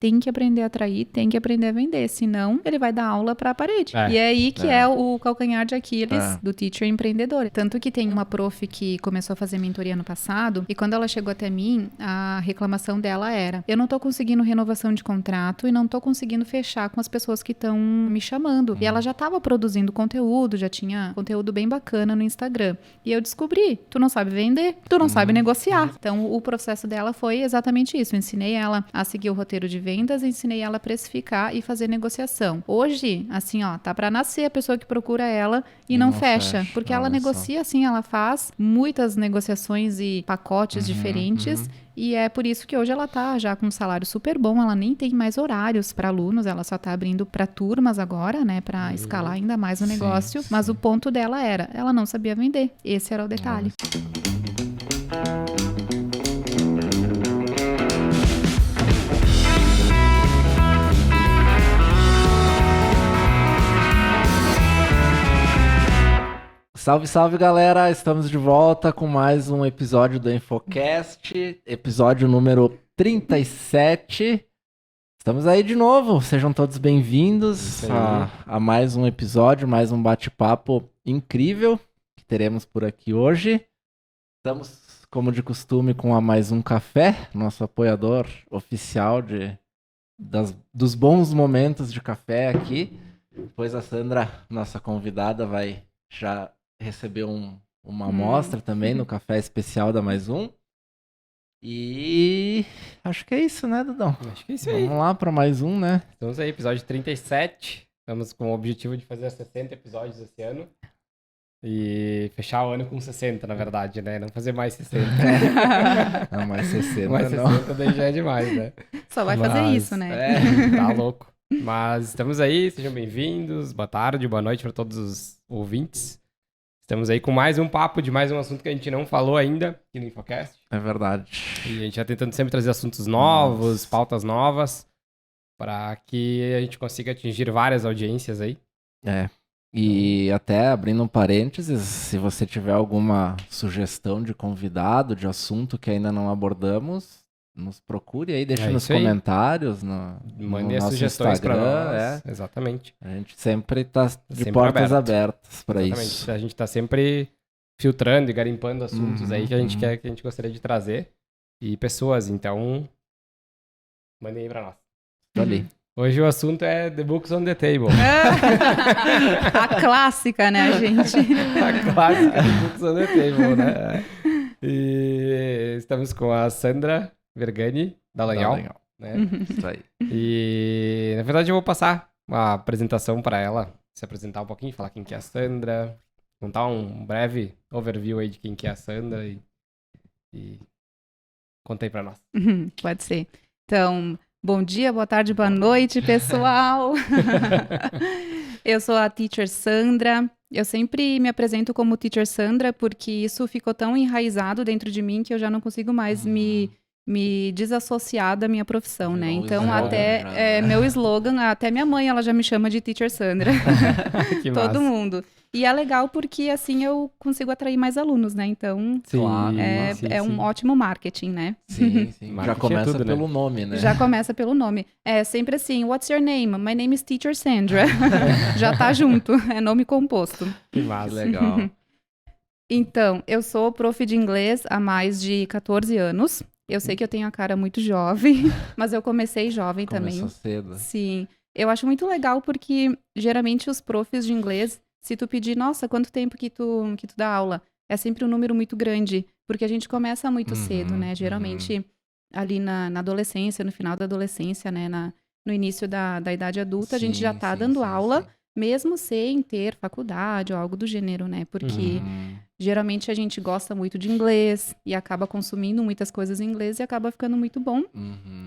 tem que aprender a atrair, tem que aprender a vender, senão ele vai dar aula para a parede. E é aí que é o calcanhar de Aquiles do teacher empreendedor. Tanto que tem uma prof que começou a fazer mentoria no passado, e quando ela chegou até mim, a reclamação dela era: eu não tô conseguindo renovação de contrato e não tô conseguindo fechar com as pessoas que estão me chamando. E ela já tava produzindo conteúdo, já tinha conteúdo bem bacana no Instagram. E eu descobri, tu não sabe vender, tu não sabe negociar. Então, o processo dela foi exatamente isso. Eu ensinei ela a seguir o roteiro de vendas, ensinei ela a precificar e fazer negociação. Hoje, assim, ó, tá pra nascer a pessoa que procura ela e não fecha. Porque ela negocia, assim, ela faz muitas negociações e pacotes diferentes. E é por isso que hoje ela tá já com um salário super bom, ela nem tem mais horários para alunos, ela só tá abrindo para turmas agora, né, para escalar ainda mais o negócio. Mas o ponto dela era, ela não sabia vender. Esse era o detalhe. Salve, salve, galera! Estamos de volta com mais um episódio do Infocast, episódio número 37. Estamos aí de novo, sejam todos bem-vindos a mais um episódio, mais um bate-papo incrível que teremos por aqui hoje. Estamos, como de costume, com a Mais Um Café, nosso apoiador oficial dos bons momentos de café aqui. Depois a Sandra, nossa convidada, vai já receber uma amostra também no café especial da Mais Um. E acho que é isso, né, Dudão? Acho que é isso aí. Vamos lá para mais um, né? Estamos aí, episódio 37. Estamos com o objetivo de fazer 60 episódios esse ano. E fechar o ano com 60, na verdade, né? Não fazer mais 60. Não, mais 60 mais 60 daí já é demais, né? Só vai fazer isso, né? Tá louco. Mas estamos aí, sejam bem-vindos. Boa tarde, boa noite para todos os ouvintes. Estamos aí com mais um papo de mais um assunto que a gente não falou ainda aqui no Infocast. É verdade. E a gente tá tentando sempre trazer assuntos novos, pautas novas, para que a gente consiga atingir várias audiências aí. E até abrindo um parênteses, se você tiver alguma sugestão de convidado, de assunto que ainda não abordamos, nos procure aí, deixe nos comentários, Mande as nosso sugestões para Instagram. nós. Exatamente. A gente sempre tá de sempre portas aberto. abertas para isso. A gente tá sempre filtrando e garimpando assuntos aí que a gente quer, que a gente gostaria de trazer. E pessoas, então, mandem aí para nós. Ali. Hoje o assunto é The Books on the Table. A clássica, né, gente? A clássica The Books on the Table, né? E estamos com a Sandra Vergani, da Lanhol. Né? Isso aí. E, na verdade, eu vou passar uma apresentação para ela, se apresentar um pouquinho, falar quem que é a Sandra, contar um breve overview aí de quem que é a Sandra e conta aí para nós. Pode ser. Então, bom dia, boa tarde, boa noite, pessoal. Eu sou a Teacher Sandra. Eu sempre me apresento como Teacher Sandra porque isso ficou tão enraizado dentro de mim que eu já não consigo mais me desassociar da minha profissão, né? Então, até meu slogan, até minha mãe, ela já me chama de Teacher Sandra. Que Todo massa. mundo. E é legal porque assim eu consigo atrair mais alunos, né? Então, é um ótimo marketing, né? Sim. Já Marketing começa tudo, pelo nome, né? Já começa pelo nome. É sempre assim, what's your name? My name is Teacher Sandra. Já tá junto, é nome composto. Que massa. Que legal. Então, eu sou prof de inglês há mais de 14 anos. Eu sei que eu tenho a cara muito jovem, mas eu comecei jovem também. Começou cedo. Sim. Eu acho muito legal porque, geralmente, os profs de inglês, se tu pedir, nossa, quanto tempo que tu dá aula? É sempre um número muito grande, porque a gente começa muito cedo, né? Geralmente, ali na adolescência, no final da adolescência, né? No início da idade adulta, a gente já tá dando aula, mesmo sem ter faculdade ou algo do gênero, né? Porque geralmente a gente gosta muito de inglês e acaba consumindo muitas coisas em inglês e acaba ficando muito bom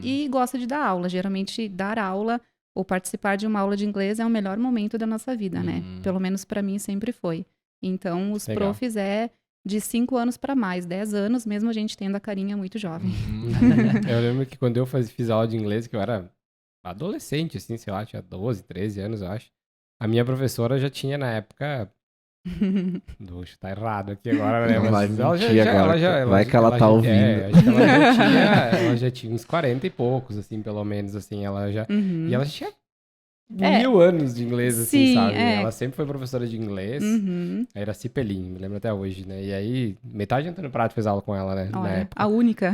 e gosta de dar aula. Geralmente, dar aula ou participar de uma aula de inglês é o melhor momento da nossa vida, né? Pelo menos para mim sempre foi. Então, os profs é de 5 anos para mais, 10 anos, mesmo a gente tendo a carinha muito jovem. Eu lembro que quando eu fiz aula de inglês, que eu era adolescente, assim, sei lá, tinha 12, 13 anos, eu acho. A minha professora já tinha, na época, Vou chutar errado aqui agora, né? Não vai Mas mentir agora. Vai que ela tá ouvindo. Acho que ela já tinha uns 40 e poucos, assim, pelo menos, assim, ela já... E ela já tinha 1000 anos de inglês, assim, sim, sabe? Ela sempre foi professora de inglês. A Iracy Pelin, me lembro até hoje, né? E aí, metade de Antônio Prado fez aula com ela, né? Olha, na época. a única.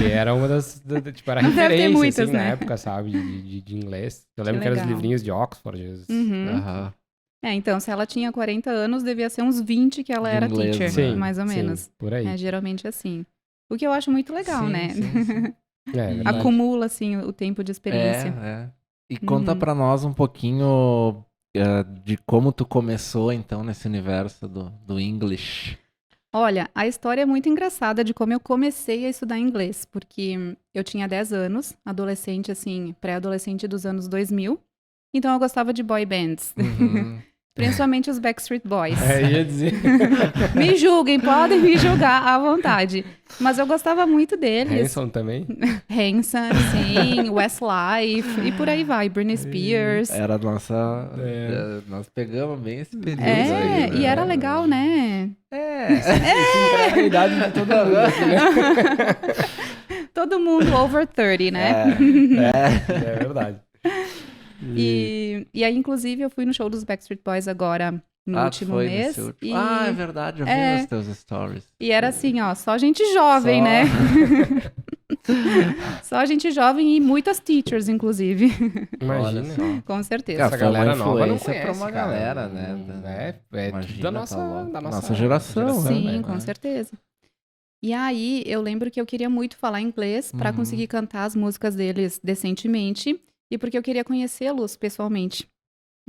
E era uma das, tipo, era Deve ter referência, muitas, assim, né? na época, sabe? De inglês. Eu lembro que eram os legal. livrinhos de Oxford. Aham. Então, se ela tinha 40 anos, devia ser uns 20 que ela De era inglês, teacher, Sim, mais ou sim, menos. por aí. É geralmente assim. O que eu acho muito legal, Sim, né? sim. É verdade. Acumula, assim, o tempo de experiência. E conta pra nós um pouquinho de como tu começou, então, nesse universo do English. Olha, a história é muito engraçada de como eu comecei a estudar inglês, porque eu tinha 10 anos, adolescente, assim, pré-adolescente dos anos 2000, então eu gostava de boy bands, principalmente os Backstreet Boys. Ia dizer. Me julguem, podem me julgar à vontade, mas eu gostava muito deles. Hanson também? Hanson, sim, Westlife, e por aí vai, Britney Spears. Era a nossa... nós pegamos bem esse período aí, né? E era legal, né? Sim, a idade de todo mundo, assim, né? Todo mundo over 30, né? É verdade. E aí, inclusive, eu fui no show dos Backstreet Boys agora, no último foi mês. nesse último. E... é verdade, eu vi nos teus stories. E era assim, ó, só gente jovem, né? Só gente jovem e muitas teachers, inclusive. Imagina. Com certeza. Essa galera nova não influência conhece, pra uma cara. galera, né? É Imagina, tudo da nossa geração. Sim, né? com certeza. E aí, eu lembro que eu queria muito falar inglês pra conseguir cantar as músicas deles decentemente e porque eu queria conhecê-los pessoalmente.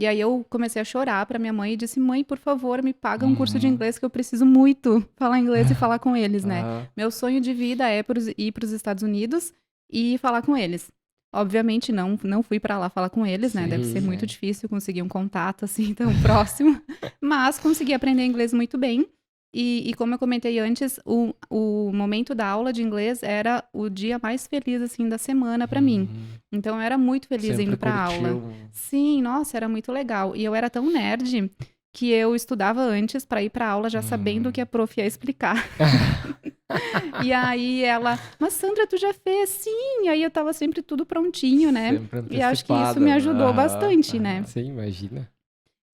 E aí eu comecei a chorar pra minha mãe e disse: mãe, por favor, me paga um curso de inglês que eu preciso muito falar inglês e falar com eles, né? Meu sonho de vida é ir pros Estados Unidos e falar com eles. Obviamente não fui pra lá falar com eles, né? Deve ser muito difícil conseguir um contato assim tão próximo, mas consegui aprender inglês muito bem. E como eu comentei antes, o momento da aula de inglês era o dia mais feliz, assim, da semana pra mim. Então, eu era muito feliz Sempre indo pra curtiu. aula. Sim, nossa, era muito legal. E eu era tão nerd que eu estudava antes pra ir pra aula já sabendo o que a prof ia explicar. E aí ela, mas Sandra, tu já fez? Sim! E aí eu tava sempre tudo prontinho, né? Sempre E acho que isso antecipada, me ajudou né? bastante, né? Sim, imagina.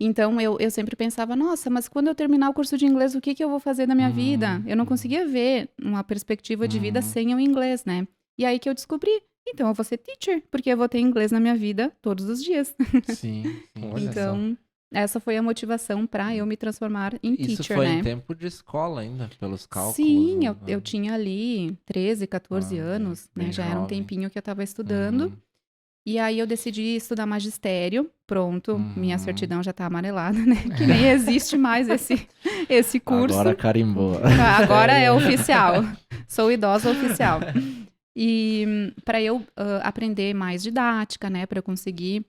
Então, eu sempre pensava, nossa, mas quando eu terminar o curso de inglês, o que eu vou fazer da minha vida? Eu não conseguia ver uma perspectiva de vida sem o inglês, né? E aí que eu descobri, então eu vou ser teacher, porque eu vou ter inglês na minha vida todos os dias. Sim. Olha Então, essa foi a motivação pra eu me transformar em Isso teacher, foi né? em tempo de escola ainda, pelos cálculos. Sim, né? eu tinha ali 13, 14 anos, né? bem Já era um jovem. tempinho que eu tava estudando. E aí eu decidi estudar magistério. Pronto, minha certidão já tá amarelada, né? Que nem existe mais esse curso. Agora carimbou. Agora é oficial. Sou idosa oficial. E para eu aprender mais didática, né? Para eu conseguir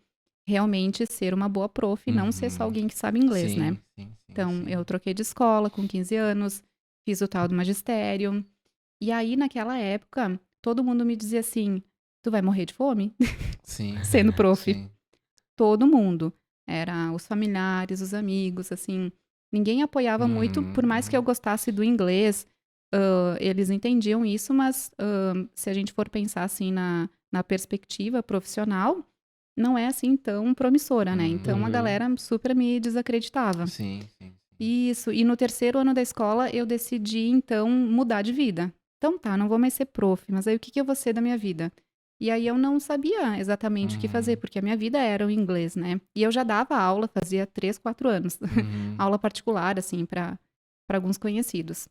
realmente ser uma boa prof e não ser só alguém que sabe inglês, Sim, né? sim, Então, eu troquei de escola com 15 anos, fiz o tal do magistério. E aí, naquela época, todo mundo me dizia assim, tu vai morrer de fome? Sim. Sendo prof. Sim. Todo mundo. Era os familiares, os amigos, assim. Ninguém apoiava muito, por mais que eu gostasse do inglês. Eles entendiam isso, mas se a gente for pensar, assim, na perspectiva profissional, não é, assim, tão promissora, né? Então, a galera super me desacreditava. Sim. Isso. E no terceiro ano da escola, eu decidi, então, mudar de vida. Então, tá, não vou mais ser prof, mas aí o que eu vou ser da minha vida? E aí eu não sabia exatamente o que fazer, porque a minha vida era o inglês, né? E eu já dava aula, fazia 3, 4 anos. Aula particular, assim, para alguns conhecidos.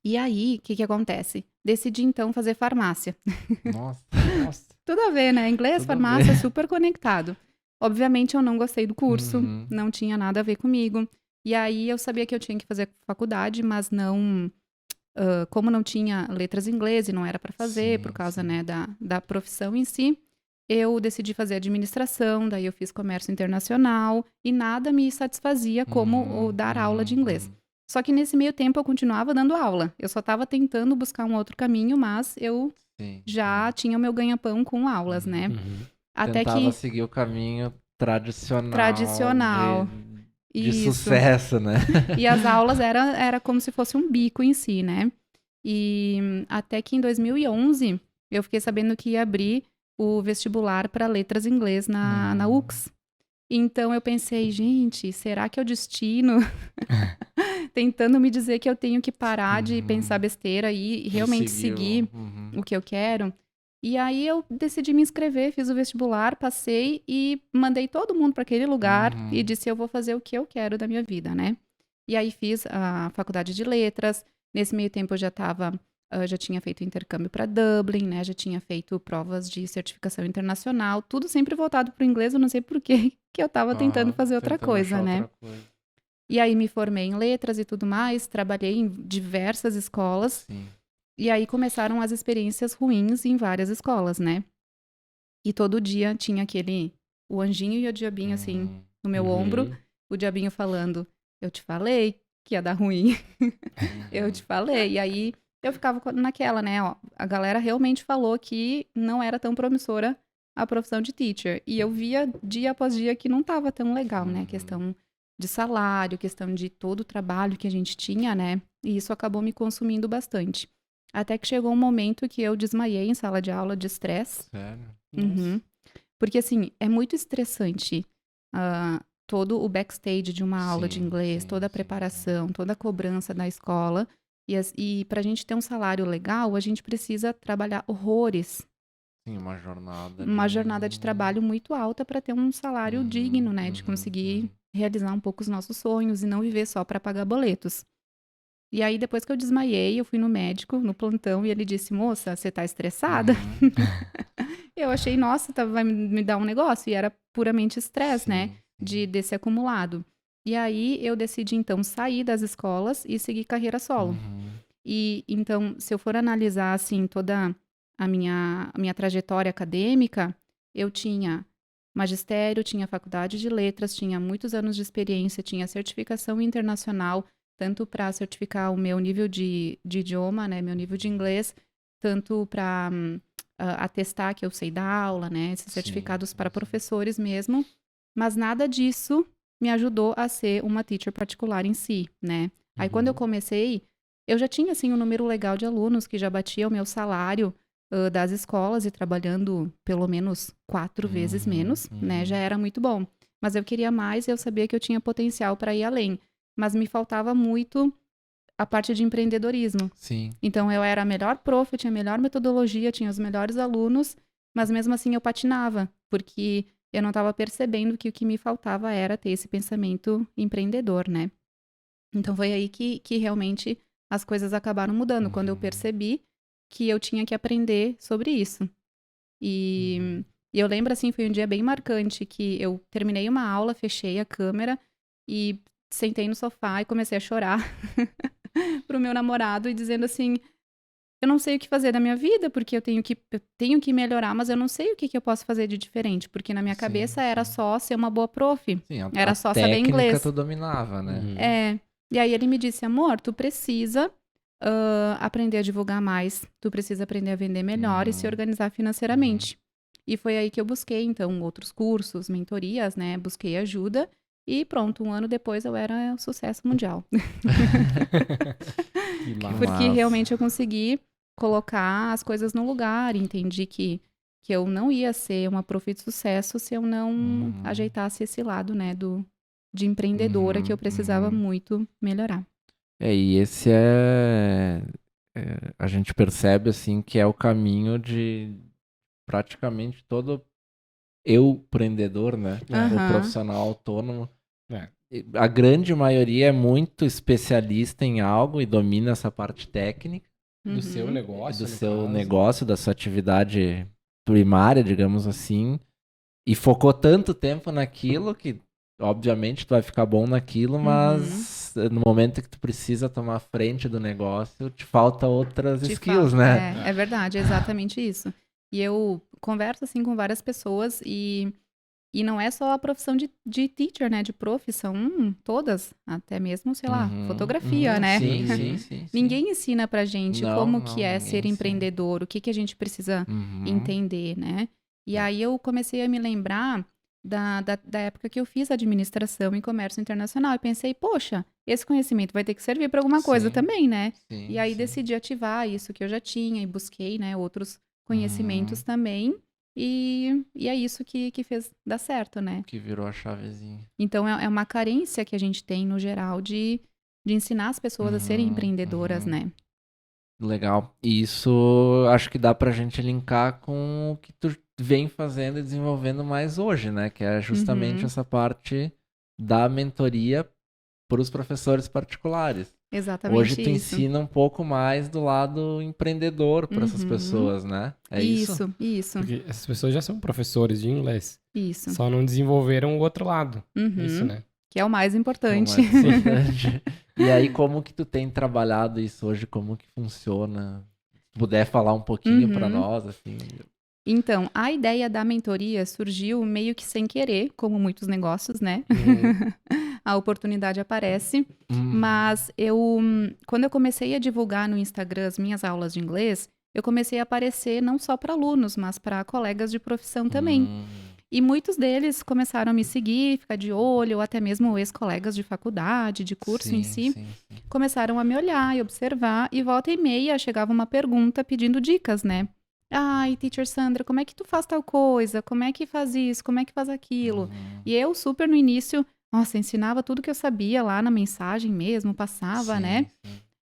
E aí, o que acontece? Decidi, então, fazer farmácia. Nossa. Tudo a ver, né? Inglês, Tudo a farmácia, ver. super conectado. Obviamente, eu não gostei do curso, não tinha nada a ver comigo. E aí, eu sabia que eu tinha que fazer faculdade, mas não... como não tinha letras em inglês e não era para fazer, por causa, né, da profissão em si, eu decidi fazer administração, daí eu fiz comércio internacional e nada me satisfazia como o dar aula de inglês. Só que nesse meio tempo eu continuava dando aula. Eu só estava tentando buscar um outro caminho, mas eu já tinha o meu ganha-pão com aulas, né? Até Tentava que seguir o caminho tradicional. De sucesso, né? E as aulas era como se fosse um bico em si, né? E até que em 2011 eu fiquei sabendo que ia abrir o vestibular para letras em inglês na UX. Então eu pensei, gente, será que é o destino tentando me dizer que eu tenho que parar de pensar besteira e realmente seguir o que eu quero? E aí eu decidi me inscrever, fiz o vestibular, passei e mandei todo mundo para aquele lugar e disse, eu vou fazer o que eu quero da minha vida, né? E aí fiz a faculdade de letras. Nesse meio tempo eu já tinha feito intercâmbio para Dublin, né? Já tinha feito provas de certificação internacional, tudo sempre voltado para o inglês, eu não sei por que eu estava tentando fazer outra coisa, né? E aí me formei em letras e tudo mais, trabalhei em diversas escolas. Sim. E aí começaram as experiências ruins em várias escolas, né? E todo dia tinha o anjinho e o diabinho, assim, no meu ombro. O diabinho falando, eu te falei que ia dar ruim. Eu te falei. E aí eu ficava naquela, né? Ó, a galera realmente falou que não era tão promissora a profissão de teacher. E eu via dia após dia que não tava tão legal, né? Questão de salário, questão de todo o trabalho que a gente tinha, né? E isso acabou me consumindo bastante. Até que chegou um momento que eu desmaiei em sala de aula de estresse. Sério? Porque, assim, é muito estressante todo o backstage de uma aula de inglês, toda a preparação, toda a cobrança da escola. E pra gente ter um salário legal, a gente precisa trabalhar horrores. Sim, uma jornada. Uma jornada de trabalho muito alta para ter um salário digno, né? De conseguir realizar um pouco os nossos sonhos e não viver só para pagar boletos. E aí, depois que eu desmaiei, eu fui no médico, no plantão, e ele disse, moça, você tá estressada? Eu achei, nossa, vai me dar um negócio. E era puramente estresse, né? Desse acumulado. E aí, eu decidi, então, sair das escolas e seguir carreira solo. E, então, se eu for analisar, assim, toda a minha trajetória acadêmica, eu tinha magistério, tinha faculdade de letras, tinha muitos anos de experiência, tinha certificação internacional, tanto para certificar o meu nível de idioma, né, meu nível de inglês, tanto para atestar que eu sei dar aula, né, esses certificados para professores mesmo, mas nada disso me ajudou a ser uma teacher particular em si, né. Aí quando eu comecei, eu já tinha, assim, um número legal de alunos que já batia o meu salário das escolas e trabalhando pelo menos 4 vezes menos, né, já era muito bom. Mas eu queria mais e eu sabia que eu tinha potencial para ir além. Mas me faltava muito a parte de empreendedorismo. Sim. Então, eu era a melhor prof, eu tinha a melhor metodologia, tinha os melhores alunos, mas mesmo assim eu patinava, porque eu não estava percebendo que o que me faltava era ter esse pensamento empreendedor, né? Então, foi aí que realmente as coisas acabaram mudando, quando eu percebi que eu tinha que aprender sobre isso. E eu lembro, assim, foi um dia bem marcante, que eu terminei uma aula, fechei a câmera e sentei no sofá e comecei a chorar pro meu namorado e dizendo assim, eu não sei o que fazer da minha vida, porque eu tenho que melhorar, mas eu não sei o que eu posso fazer de diferente, porque na minha cabeça era só ser uma boa prof, era só saber inglês. Tu dominava, né? E aí ele me disse, amor, tu precisa aprender a divulgar mais, tu precisa aprender a vender melhor e se organizar financeiramente. E foi aí que eu busquei, então, outros cursos, mentorias, né? Busquei ajuda. E pronto, 1 ano depois eu era um sucesso mundial. Porque realmente eu consegui colocar as coisas no lugar, entendi que eu não ia ser uma prof de sucesso se eu não ajeitasse esse lado, né, de empreendedora que eu precisava muito melhorar. E esse a gente percebe, assim, que é o caminho de praticamente todo empreendedor, né? O profissional autônomo. A grande maioria é muito especialista em algo e domina essa parte técnica. Do seu negócio. Do seu negócio, da sua atividade primária, digamos assim. E focou tanto tempo naquilo que, obviamente, tu vai ficar bom naquilo, mas no momento que tu precisa tomar frente do negócio, te falta outras skills, né? É verdade, é exatamente isso. E eu converso, assim, com várias pessoas e não é só a profissão de teacher, né? De prof, são todas. Até mesmo, sei lá, fotografia, né? Sim. Ninguém ensina pra gente como que é ser empreendedor, o que a gente precisa entender, né? E aí eu comecei a me lembrar da época que eu fiz administração em comércio internacional. E pensei, poxa, esse conhecimento vai ter que servir para alguma coisa também, né? Sim, e aí decidi ativar isso que eu já tinha e busquei, né, outros conhecimentos também. E é isso que fez dar certo, né? Que virou a chavezinha. Então, é uma carência que a gente tem, no geral, de ensinar as pessoas a serem empreendedoras, né? Legal. E isso acho que dá pra gente linkar com o que tu vem fazendo e desenvolvendo mais hoje, né? Que é justamente essa parte da mentoria para os professores particulares. Exatamente hoje tu isso. ensina um pouco mais do lado empreendedor para essas pessoas, né? É isso? Isso. Porque essas pessoas já são professores de inglês. Isso. Só não desenvolveram o outro lado. Isso, né? Que é o mais importante. É o mais importante. E aí, como que tu tem trabalhado isso hoje? Como que funciona? Se puder falar um pouquinho para nós, assim. Então, a ideia da mentoria surgiu meio que sem querer, como muitos negócios, né? A oportunidade aparece. Mas quando eu comecei a divulgar no Instagram as minhas aulas de inglês, eu comecei a aparecer não só para alunos, mas para colegas de profissão também. E muitos deles começaram a me seguir, ficar de olho, ou até mesmo ex-colegas de faculdade, de curso em si, começaram a me olhar e observar, e volta e meia chegava uma pergunta pedindo dicas, né? Ai, teacher Sandra, como é que tu faz tal coisa? Como é que faz isso? Como é que faz aquilo? E eu super no início, nossa, ensinava tudo que eu sabia lá na mensagem mesmo, passava, né?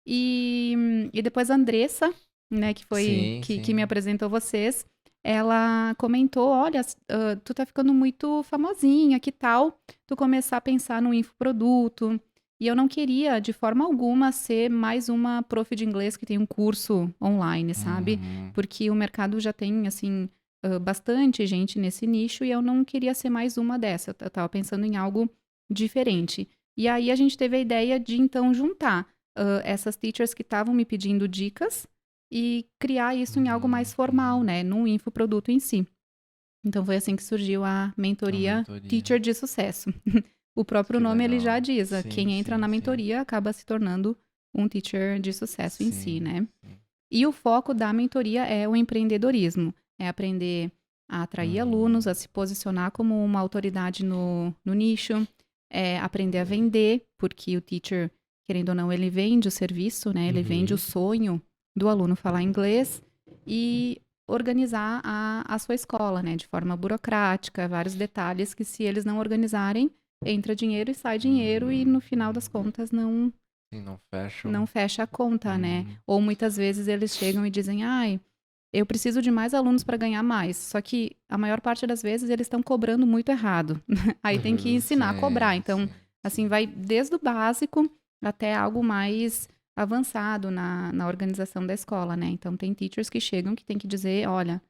E depois a Andressa, né, que foi que me apresentou vocês, ela comentou, olha, tu tá ficando muito famosinha, que tal tu começar a pensar no infoproduto? E eu não queria, de forma alguma, ser mais uma prof de inglês que tem um curso online, sabe? Porque o mercado já tem, assim, bastante gente nesse nicho e eu não queria ser mais uma dessa. Eu tava pensando em algo diferente. E aí a gente teve a ideia de, então, juntar essas teachers que estavam me pedindo dicas e criar isso em algo mais formal, né? No infoproduto em si. Então, foi assim que surgiu a mentoria Teacher de Sucesso. O próprio nome, ele já diz, quem entra na mentoria acaba se tornando um teacher de sucesso em si, né? E o foco da mentoria é o empreendedorismo. É aprender a atrair alunos, a se posicionar como uma autoridade no nicho, aprender a vender, porque o teacher, querendo ou não, ele vende o serviço, né? Ele vende o sonho do aluno falar inglês e organizar a sua escola, né? De forma burocrática, vários detalhes que, se eles não organizarem, entra dinheiro e sai dinheiro e, no final das contas, não fecha a conta, né? Ou muitas vezes eles chegam e dizem, eu preciso de mais alunos para ganhar mais. Só que a maior parte das vezes eles estão cobrando muito errado. Aí tem que ensinar a cobrar. Então, assim, vai desde o básico até algo mais avançado na organização da escola, né? Então, tem teachers que chegam que tem que dizer, olha,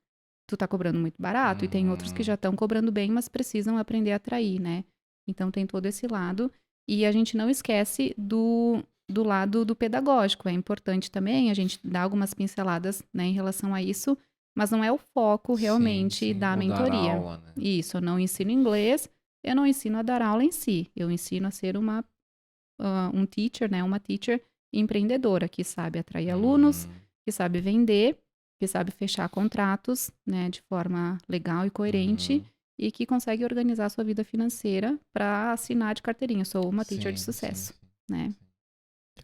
tu tá cobrando muito barato, e tem outros que já estão cobrando bem, mas precisam aprender a atrair, né? Então, tem todo esse lado. E a gente não esquece do lado do pedagógico. É importante também a gente dar algumas pinceladas, né, em relação a isso, mas não é o foco realmente da mentoria. Aula, né? Isso, eu não ensino inglês, eu não ensino a dar aula em si. Eu ensino a ser um teacher, né, uma teacher empreendedora, que sabe atrair alunos, que sabe vender, que sabe fechar contratos, né, de forma legal e coerente, e que consegue organizar a sua vida financeira para assinar de carteirinha. Eu sou uma teacher de sucesso, né?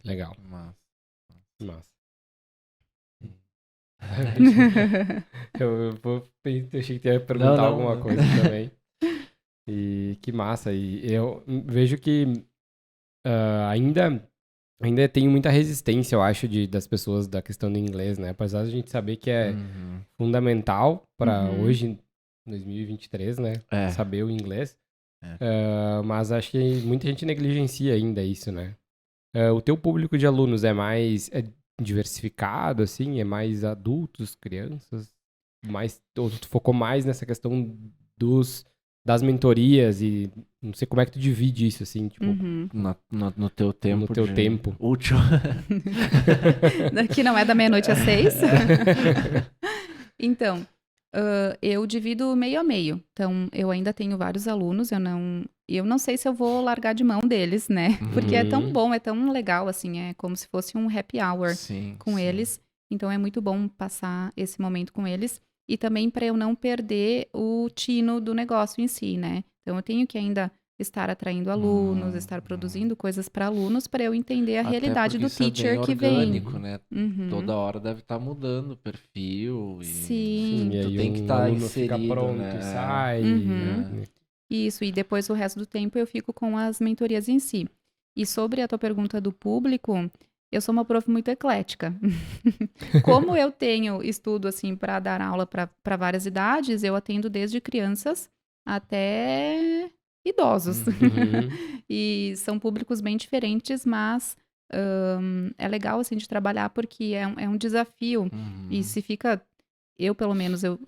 Legal. Massa. Eu achei que tu ia perguntar alguma coisa também. E que massa. E eu vejo que ainda tem muita resistência, eu acho, das pessoas da questão do inglês, né? Apesar de a gente saber que é fundamental para hoje, 2023, né? Saber o inglês. Mas acho que muita gente negligencia ainda isso, né? O teu público de alunos é mais diversificado, assim? É mais adultos, crianças? Ou tu focou mais nessa questão das mentorias e não sei como é que tu divide isso, assim, tipo... No teu tempo. No teu tempo. Útil. Que não é da meia-noite às 6. Então, eu divido meio a meio. Então, eu ainda tenho vários alunos, eu não sei se eu vou largar de mão deles, né? Porque é tão bom, é tão legal, assim, é como se fosse um happy hour com eles. Então, é muito bom passar esse momento com eles. e também para eu não perder o tino do negócio em si, né? Então, eu tenho que ainda estar atraindo alunos, estar produzindo coisas para alunos para eu entender a realidade do teacher que vem. Orgânico, né? Toda hora deve estar mudando o perfil. Sim. E tu aí tem que estar aluno inserido, fica pronto né? e sai. Isso, e depois o resto do tempo eu fico com as mentorias em si. E sobre a tua pergunta do público, eu sou uma prof muito eclética. Como eu tenho estudo, assim, para dar aula para várias idades, eu atendo desde crianças até idosos. E são públicos bem diferentes, mas é legal, assim, de trabalhar porque é um desafio. E se fica... Eu, pelo menos, eu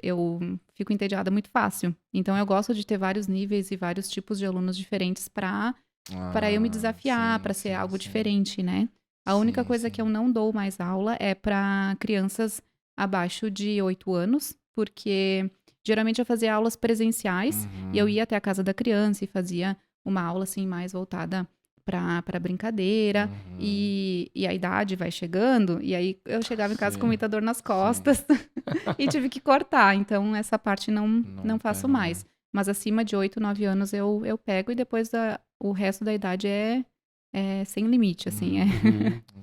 fico entediada muito fácil. Então, eu gosto de ter vários níveis e vários tipos de alunos diferentes para eu me desafiar, para ser algo diferente, né? A única coisa que eu não dou mais aula é para crianças abaixo de 8 anos, porque geralmente eu fazia aulas presenciais e eu ia até a casa da criança e fazia uma aula, assim, mais voltada para brincadeira, e a idade vai chegando, e aí eu chegava em casa com muita dor nas costas e tive que cortar, então essa parte não faço mais. Mas acima de 8, 9 anos eu pego e depois o resto da idade é sem limite, assim.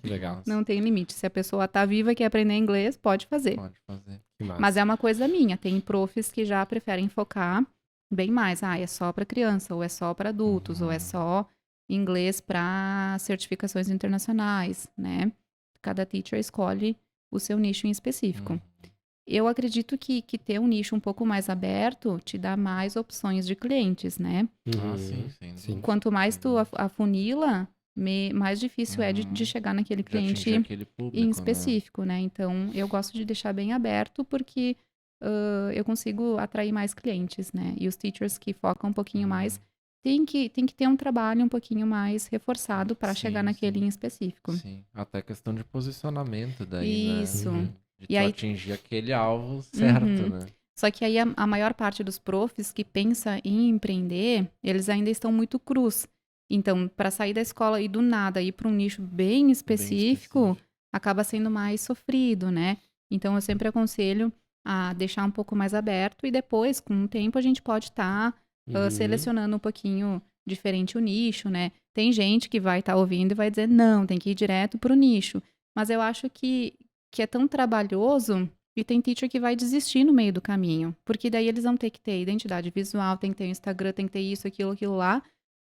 Legal. Não tem limite. Se a pessoa tá viva e quer aprender inglês, pode fazer. Pode fazer. Mas é uma coisa minha. Tem profs que já preferem focar bem mais. É só para criança, ou é só para adultos, ou é só inglês para certificações internacionais, né? Cada teacher escolhe o seu nicho em específico. Eu acredito que ter um nicho um pouco mais aberto te dá mais opções de clientes, né? Sim. Quanto mais tu afunila, mais difícil é de chegar naquele cliente público, em específico, né? Então, eu gosto de deixar bem aberto porque eu consigo atrair mais clientes, né? E os teachers que focam um pouquinho mais tem que ter um trabalho um pouquinho mais reforçado para chegar naquele em específico. Sim, até questão de posicionamento daí, Isso. né? De E aí atingir aquele alvo certo, né? Só que aí a maior parte dos profs que pensa em empreender, eles ainda estão muito crus. Então, para sair da escola e do nada ir para um nicho bem específico, acaba sendo mais sofrido, né? Então, eu sempre aconselho a deixar um pouco mais aberto e depois, com o tempo, a gente pode estar selecionando um pouquinho diferente o nicho, né? Tem gente que vai estar ouvindo e vai dizer, não, tem que ir direto para o nicho. Mas eu acho que é tão trabalhoso e tem teacher que vai desistir no meio do caminho. Porque daí eles vão ter que ter identidade visual, tem que ter o Instagram, tem que ter isso, aquilo lá.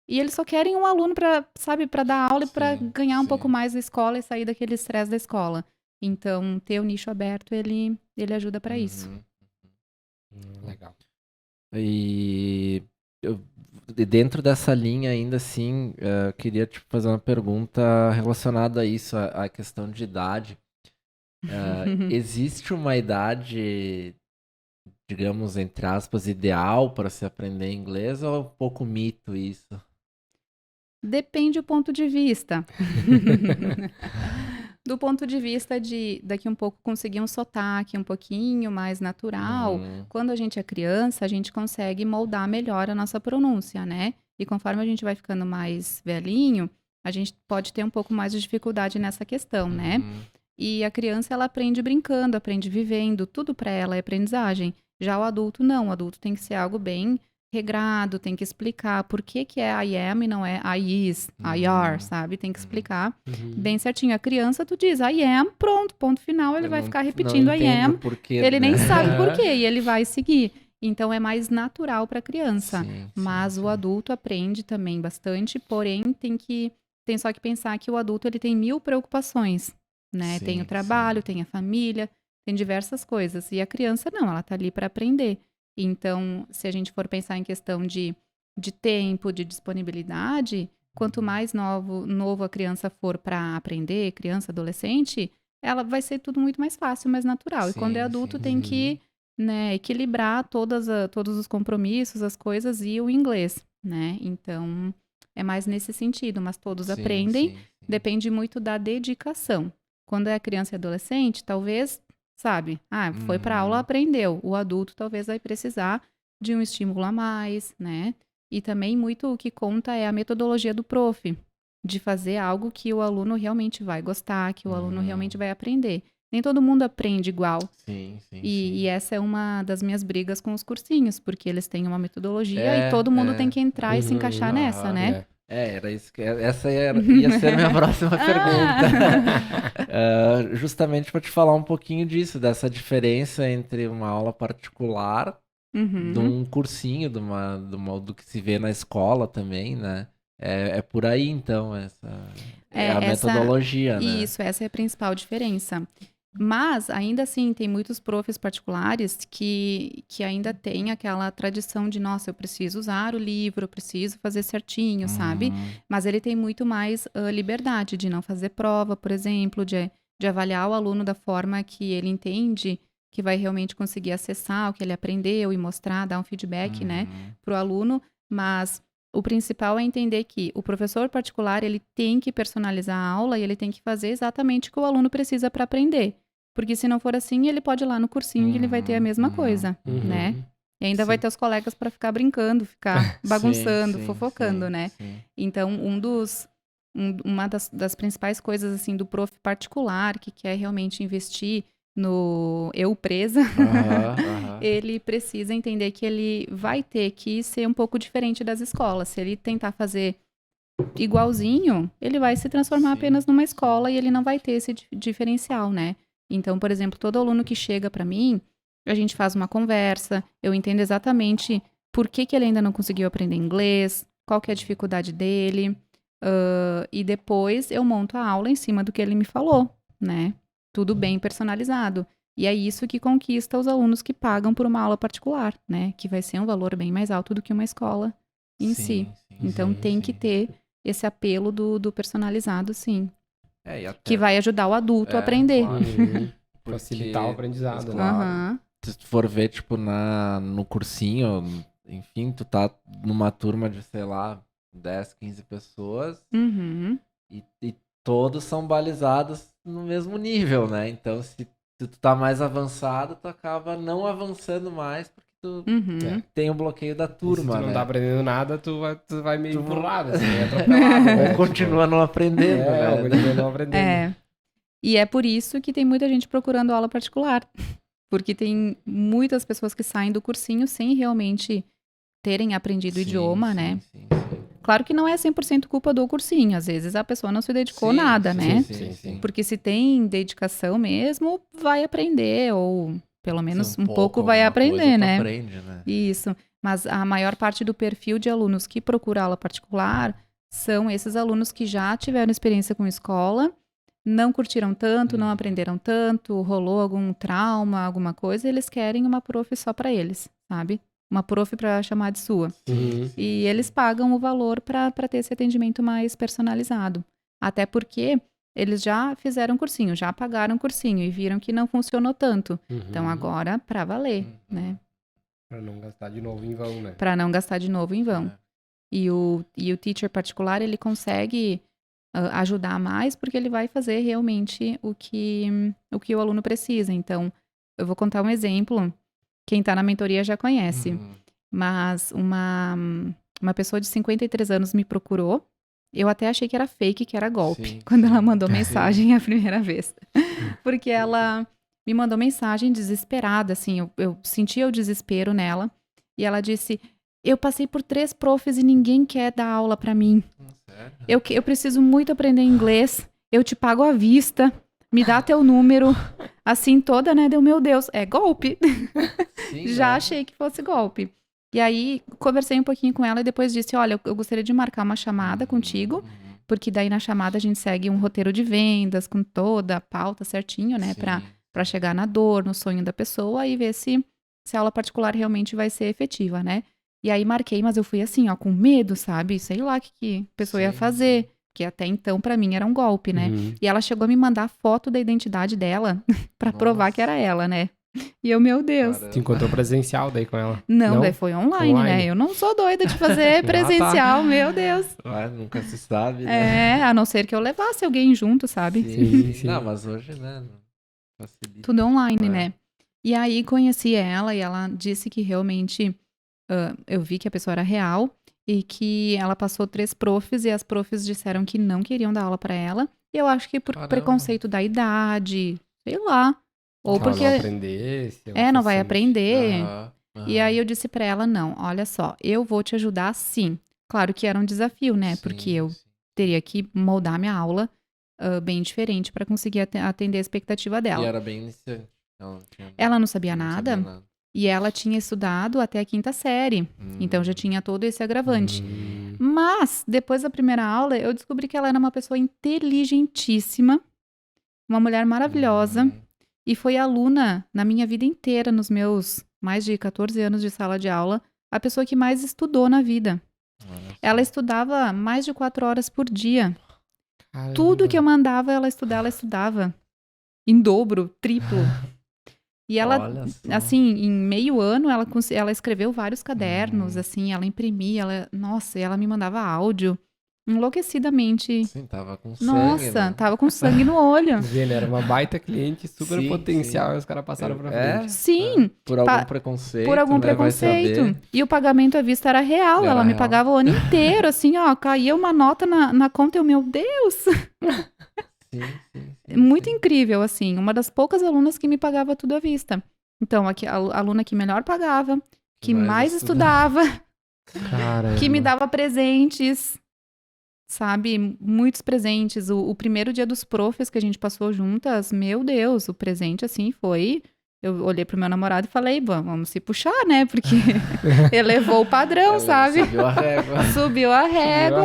E eles só querem um aluno para dar aula e para ganhar um pouco mais da escola e sair daquele estresse da escola. Então, ter o nicho aberto, ele ajuda para isso. Legal. E dentro dessa linha ainda assim, eu queria te fazer uma pergunta relacionada a isso, a questão de idade. Existe uma idade, digamos, entre aspas, ideal para se aprender inglês ou é um pouco mito isso? Depende do ponto de vista. Do ponto de vista de daqui um pouco conseguir um sotaque um pouquinho mais natural, quando a gente é criança, a gente consegue moldar melhor a nossa pronúncia, né? E conforme a gente vai ficando mais velhinho, a gente pode ter um pouco mais de dificuldade nessa questão, né? E a criança, ela aprende brincando, aprende vivendo, tudo para ela é aprendizagem. Já o adulto, não. O adulto tem que ser algo bem regrado, tem que explicar por que é I am e não é I is, I are, sabe? Tem que explicar bem certinho. A criança, tu diz I am, pronto, ponto final, ele vai ficar repetindo I am, ele nem sabe por quê e ele vai seguir. Então, é mais natural para a criança. Mas o adulto aprende também bastante, porém, tem só que pensar que o adulto, ele tem 1000 preocupações, né? Tem o trabalho, tem a família, tem diversas coisas. E a criança, não, ela tá ali para aprender. Então, se a gente for pensar em questão de tempo, de disponibilidade, quanto mais novo a criança for para aprender, criança, adolescente, ela vai ser tudo muito mais fácil, mais natural. E quando é adulto, tem que, né, equilibrar todos os compromissos, as coisas e o inglês, né? Então, é mais nesse sentido, mas todos aprendem. Depende muito da dedicação. Quando é criança e adolescente, talvez... Sabe? Foi pra aula, aprendeu. O adulto talvez vai precisar de um estímulo a mais, né? E também muito o que conta é a metodologia do prof, de fazer algo que o aluno realmente vai gostar, que o aluno realmente vai aprender. nem todo mundo aprende igual. Sim. E essa é uma das minhas brigas com os cursinhos, porque eles têm uma metodologia e todo mundo tem que entrar e se encaixar nessa, né? Era isso que... Essa ia ser a minha próxima pergunta. Justamente para te falar um pouquinho disso, dessa diferença entre uma aula particular de um cursinho, do que se vê na escola também, né? É por aí, então, essa a metodologia, né? Isso, essa é a principal diferença. Mas, ainda assim, tem muitos profs particulares que ainda têm aquela tradição de, nossa, eu preciso usar o livro, eu preciso fazer certinho, sabe? Mas ele tem muito mais liberdade de não fazer prova, por exemplo, de avaliar o aluno da forma que ele entende que vai realmente conseguir acessar o que ele aprendeu e mostrar, dar um feedback, né, pro aluno. Mas o principal é entender que o professor particular, ele tem que personalizar a aula e ele tem que fazer exatamente o que o aluno precisa para aprender. Porque se não for assim, ele pode ir lá no cursinho e ele vai ter a mesma coisa, né? E ainda vai ter os colegas para ficar brincando, ficar bagunçando, fofocando, né? Sim. Então, uma das principais coisas, assim, do prof particular que quer realmente investir no eu presa, ele precisa entender que ele vai ter que ser um pouco diferente das escolas. Se ele tentar fazer igualzinho, ele vai se transformar apenas numa escola e ele não vai ter esse diferencial, né? Então, por exemplo, todo aluno que chega para mim, a gente faz uma conversa, eu entendo exatamente por que ele ainda não conseguiu aprender inglês, qual que é a dificuldade dele, e depois eu monto a aula em cima do que ele me falou, né? Tudo bem personalizado. E é isso que conquista os alunos que pagam por uma aula particular, né? Que vai ser um valor bem mais alto do que uma escola em si. Então tem que ter esse apelo do personalizado, sim. Que vai ajudar o adulto a aprender. Claro. Facilitar o aprendizado, né? Se tu for ver, tipo, no cursinho, enfim, tu tá numa turma de, sei lá, 10, 15 pessoas e todos são balizados no mesmo nível, né? Então, se tu tá mais avançado, tu acaba não avançando mais porque tu tem o bloqueio da turma, se tu não tá aprendendo nada, tu vai meio empurrado, assim, atropelado. Ou continua não aprendendo, né? Ou continua não aprendendo. E é por isso que tem muita gente procurando aula particular. Porque tem muitas pessoas que saem do cursinho sem realmente terem aprendido o idioma, né? Sim. Claro que não é 100% culpa do cursinho. Às vezes a pessoa não se dedicou nada, né? Sim. Porque se tem dedicação mesmo, vai aprender. Ou pelo menos um pouco vai aprender, né? Aprende, né? Isso. Mas a maior parte do perfil de alunos que procura aula particular são esses alunos que já tiveram experiência com escola, não curtiram tanto, não aprenderam tanto, rolou algum trauma, alguma coisa, e eles querem uma prof só para eles, sabe? Uma prof para chamar de sua. E eles pagam o valor para ter esse atendimento mais personalizado. Até porque eles já fizeram cursinho, já pagaram cursinho e viram que não funcionou tanto. Então agora, para valer, né? Para não gastar de novo em vão, né? Para não gastar de novo em vão. E o teacher particular, ele consegue ajudar mais porque ele vai fazer realmente o que o aluno precisa. Então, eu vou contar um exemplo. Quem está na mentoria já conhece. Mas uma pessoa de 53 anos me procurou. Eu até achei que era fake, que era golpe, quando ela mandou mensagem a primeira vez. Porque ela me mandou mensagem desesperada, assim, eu sentia o desespero nela. E ela disse, eu passei por 3 profs e ninguém quer dar aula pra mim. Eu preciso muito aprender inglês, eu te pago à vista, me dá teu número. Assim toda, né, deu, meu Deus, é golpe. Já achei que fosse golpe. E aí, conversei um pouquinho com ela e depois disse, olha, eu gostaria de marcar uma chamada contigo, porque daí na chamada a gente segue um roteiro de vendas com toda a pauta certinho, né, pra chegar na dor, no sonho da pessoa e ver se a aula particular realmente vai ser efetiva, né. E aí marquei, mas eu fui assim, ó, com medo, sabe, sei lá o que a pessoa ia fazer, porque até então pra mim era um golpe, né. E ela chegou a me mandar foto da identidade dela pra provar que era ela, né. E eu, meu Deus. Tu encontrou presencial daí com ela? Não, daí foi online, né? Eu não sou doida de fazer presencial, meu Deus. Nunca se sabe, né? A não ser que eu levasse alguém junto, sabe? Sim. Não, mas hoje, né? Facilita. Tudo online, né? E aí conheci ela e ela disse que realmente eu vi que a pessoa era real e que ela passou 3 profs e as profs disseram que não queriam dar aula pra ela. E eu acho que por preconceito da idade, Sei lá. Ou Ela porque... não aprendesse. não vai aprender. Aham. E aí eu disse pra ela, não, olha só, eu vou te ajudar sim. Claro que era um desafio, né? Porque eu teria que moldar minha aula bem diferente pra conseguir atender a expectativa E dela. era bem iniciante. Ela não sabia nada. E ela tinha estudado até a 5ª série. Então já tinha todo esse agravante. Mas, depois da primeira aula, eu descobri que ela era uma pessoa inteligentíssima, uma mulher maravilhosa, e foi aluna na minha vida inteira, nos meus mais de 14 anos de sala de aula, a pessoa que mais estudou na vida. Ela estudava mais de 4 horas por dia. Caramba. Tudo que eu mandava ela estudava. Em dobro, triplo. E ela, assim, em meio ano, ela escreveu vários cadernos, assim, ela imprimia, nossa, e ela me mandava áudio, enlouquecidamente. Sim, tava com sangue, Nossa, né? tava com sangue no olho. Ele era uma baita cliente, super Sim, potencial, sim. e os caras passaram pra frente. Sim. Por algum preconceito, Por algum né? Vai preconceito. saber. E o pagamento à vista era real, ela me pagava o ano inteiro, assim, ó, caía uma nota na conta, meu Deus! Sim. Muito incrível, assim, uma das poucas alunas que me pagava tudo à vista. Então, a aluna que melhor pagava, que mais estudava, que me dava presentes, sabe? Muitos presentes. O primeiro dia dos profs que a gente passou juntas, meu Deus, o presente, assim, foi... Eu olhei pro meu namorado e falei, vamos se puxar, né? Porque elevou o padrão, sabe? Subiu a régua. Subiu a régua.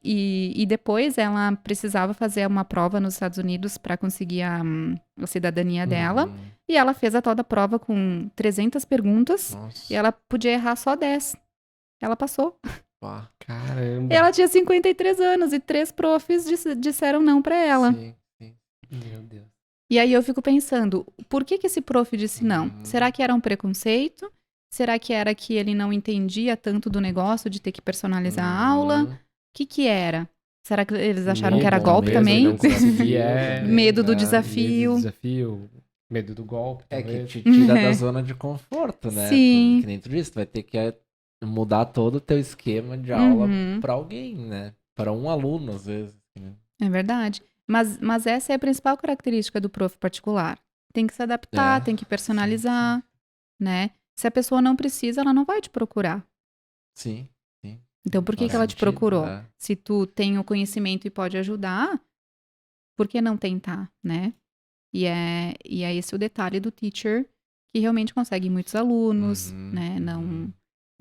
E depois ela precisava fazer uma prova nos Estados Unidos para conseguir a cidadania dela. E ela fez a tal da prova com 300 perguntas. Nossa. E ela podia errar só 10. Ela passou. Caramba. Ela tinha 53 anos e 3 profs disseram não para ela. Sim. Meu Deus. E aí eu fico pensando, por que esse prof disse não? Será que era um preconceito? Será que era que ele não entendia tanto do negócio de ter que personalizar a aula? O que era? Será que eles acharam que era golpe também? Não conseguia, Medo do desafio. Medo do golpe. Que te tira da zona de conforto, né? Sim. Que nem tu disse, tu vai ter que mudar todo o teu esquema de aula pra alguém, né? Para um aluno, às vezes. Né? É verdade. Mas essa é a principal característica do prof particular. Tem que se adaptar, tem que personalizar, né? Se a pessoa não precisa, ela não vai te procurar. Sim. Então, por que ela te procurou? Se tu tem o conhecimento e pode ajudar, por que não tentar, né? E é esse o detalhe do teacher, que realmente consegue muitos alunos, né?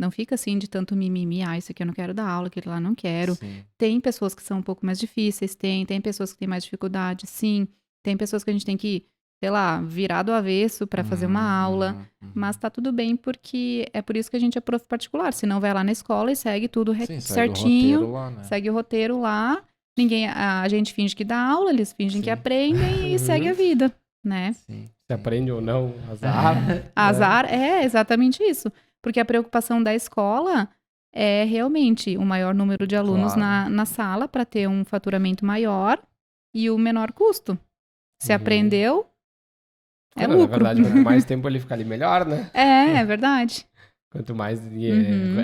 Não fica assim de tanto mimimi, isso aqui eu não quero dar aula, aquilo lá eu não quero. Sim. Tem pessoas que são um pouco mais difíceis, tem pessoas que têm mais dificuldade, sim. Tem pessoas que a gente tem que, sei lá, virar do avesso para fazer uma aula. Mas tá tudo bem, porque é por isso que a gente é prof particular. Senão vai lá na escola e segue tudo certinho. Segue o roteiro lá. A gente finge que dá aula, eles fingem que aprendem e segue a vida, né? Se aprende ou não, azar. Azar, é exatamente isso. Porque a preocupação da escola é realmente o maior número de alunos na sala para ter um faturamento maior e o menor custo. Se aprendeu, é lucro. Na verdade, quanto mais tempo ele ficar ali, melhor, né? É verdade. Quanto mais...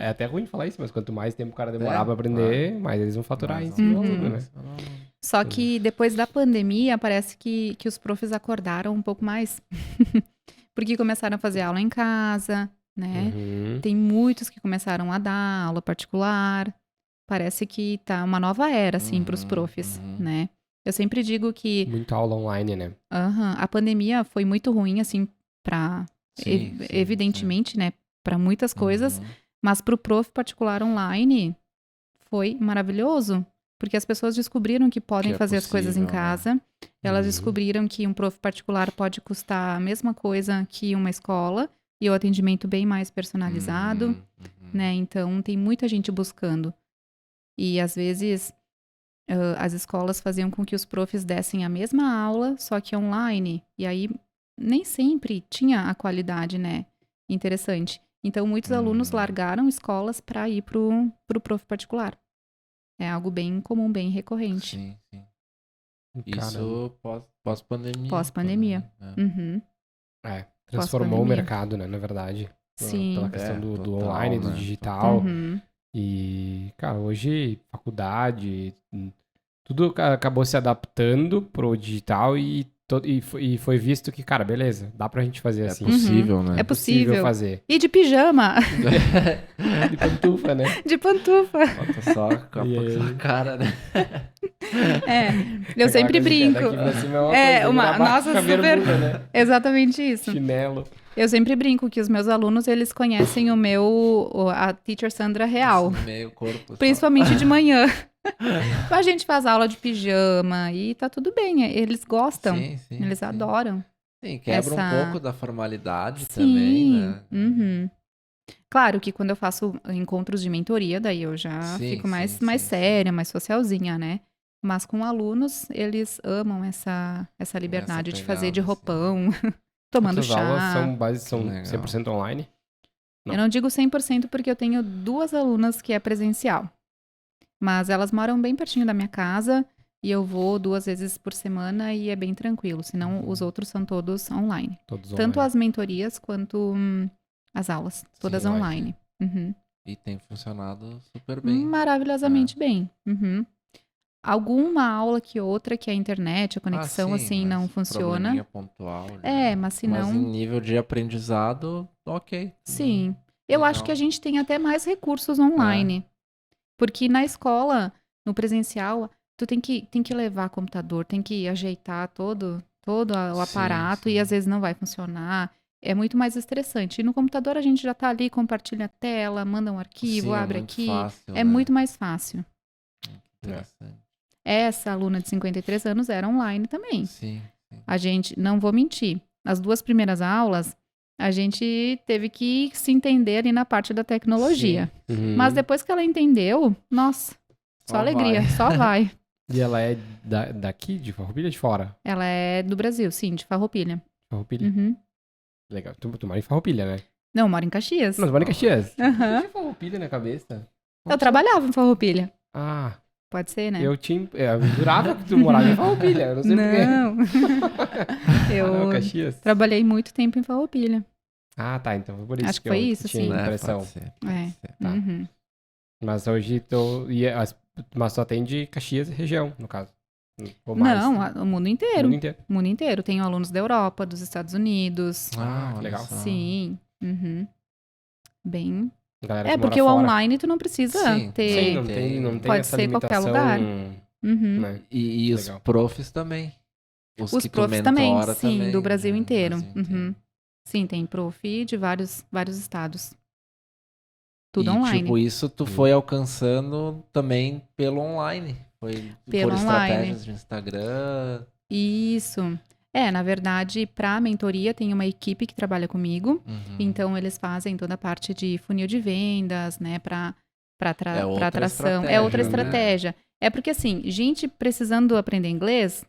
É até ruim falar isso, mas quanto mais tempo o cara demorar pra aprender, mais eles vão faturar em cima do aluno, né? Só que depois da pandemia, parece que os profs acordaram um pouco mais. Porque começaram a fazer aula em casa, né? Tem muitos que começaram a dar aula particular. Parece que tá uma nova era, assim, pros profs, né? Eu sempre digo que... Muita aula online, né? A pandemia foi muito ruim, assim, evidentemente, né? Para muitas coisas. Mas pro prof particular online, foi maravilhoso. Porque as pessoas descobriram que podem fazer as coisas em casa. Né? Elas descobriram que um prof particular pode custar a mesma coisa que uma escola. E o atendimento bem mais personalizado, né? Então, tem muita gente buscando. E, às vezes, as escolas faziam com que os profs dessem a mesma aula, só que online. E aí, nem sempre tinha a qualidade, né? Interessante. Então, muitos alunos largaram escolas para ir pro prof particular. É algo bem comum, bem recorrente. Sim. Isso pós-pandemia. Pós-pandemia. Transformou o mercado, né, na verdade. Sim. Pela questão do online, do digital. E, cara, hoje, faculdade, tudo acabou se adaptando pro digital e foi visto que, cara, beleza, dá pra gente fazer assim. É possível, né? É possível fazer. E de pijama. De pantufa, né? De pantufa. Bota só com a cara, né? Eu sempre brinco. Nossa, super... bermuda, né? Exatamente isso. Chinelo. Eu sempre brinco que os meus alunos, eles conhecem a Teacher Sandra real. Meio corpo. Principalmente de manhã. A gente faz aula de pijama e tá tudo bem. Eles gostam. Sim, eles adoram. Sim, quebra um pouco da formalidade também, né? Uhum. Claro que quando eu faço encontros de mentoria, daí eu já fico mais séria, mais socialzinha, né? Mas com alunos, eles amam essa liberdade de fazer de roupão, tomando chá. As aulas são 100% online? Eu não digo 100% porque eu tenho 2 alunas que é presencial. Mas elas moram bem pertinho da minha casa e eu vou 2 vezes por semana e é bem tranquilo. Senão, os outros são todos online. Tanto as mentorias quanto as aulas. Todas online. Uhum. E tem funcionado super bem. Maravilhosamente bem. Uhum. Alguma aula que outra que a internet, a conexão, não funciona. Pontual, mas se não... Mas em nível de aprendizado, ok. Sim. Eu acho que a gente tem até mais recursos online. Porque na escola, no presencial, tu tem que levar computador, tem que ajeitar todo o aparato e às vezes não vai funcionar. É muito mais estressante. E no computador a gente já tá ali, compartilha a tela, manda um arquivo, abre aqui. É muito mais fácil. Interessante. Essa aluna de 53 anos era online também. Sim. A gente, não vou mentir, as 2 primeiras aulas, a gente teve que se entender ali na parte da tecnologia. Uhum. Mas depois que ela entendeu, nossa, só alegria, só vai. E ela é daqui, de Farroupilha ou de fora? Ela é do Brasil, sim, de Farroupilha. Farroupilha? Uhum. Legal. Tu mora em Farroupilha, né? Não, eu moro em Caxias. Não, tu mora em Caxias? Uhum. Tinha Farroupilha na cabeça. Eu trabalhava em Farroupilha. Ah. Pode ser, né? Eu jurava que tu morava em Farroupilha. Eu não sei porquê. Eu Caxias. trabalhei muito tempo em Farroupilha. Ah, tá. Então foi por isso Acho que foi isso, tinha sim. impressão. Pode ser. Tá. Uhum. Mas hoje mas só atende Caxias e região, no caso. Ou mais, não, o mundo inteiro. O mundo inteiro. Tenho alunos da Europa, dos Estados Unidos. Ah, que legal. Sim. Uhum. Bem... Galera porque o online tu não precisa ter... Sim, não tem pode essa ser qualquer lugar. Uhum. Né? E os profs também. Os profs também, sim, também, do Brasil inteiro. Brasil inteiro. Sim, tem prof de vários estados. Tudo online. Tipo, isso tu foi alcançando também pelo online. Foi pelo por online. Estratégias de Instagram. Isso. Na verdade, para a mentoria tem uma equipe que trabalha comigo. Então, eles fazem toda a parte de funil de vendas, né? Para atração. É outra estratégia. Né? É porque, assim, gente precisando aprender inglês,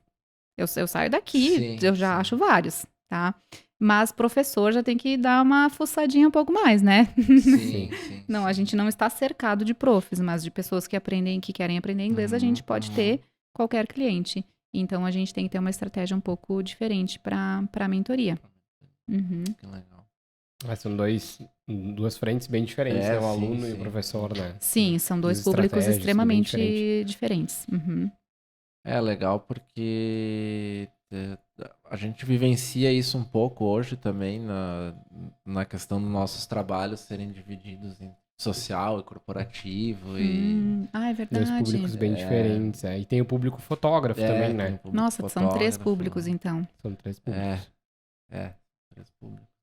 eu saio daqui, eu já acho vários, tá? Mas professor já tem que dar uma fuçadinha um pouco mais, né? Sim. Não, a gente não está cercado de profs, mas de pessoas que querem aprender inglês, a gente pode ter qualquer cliente. Então, a gente tem que ter uma estratégia um pouco diferente para a mentoria. Que legal. Mas são duas frentes bem diferentes, né? O aluno e o professor, né? Sim, são 2 públicos extremamente diferentes. É legal porque a gente vivencia isso um pouco hoje também na questão dos nossos trabalhos serem divididos em social e corporativo. É verdade. 2 públicos bem diferentes. E tem o público fotógrafo também, né? Nossa, são 3 públicos, então. São 3 públicos. 3 públicos.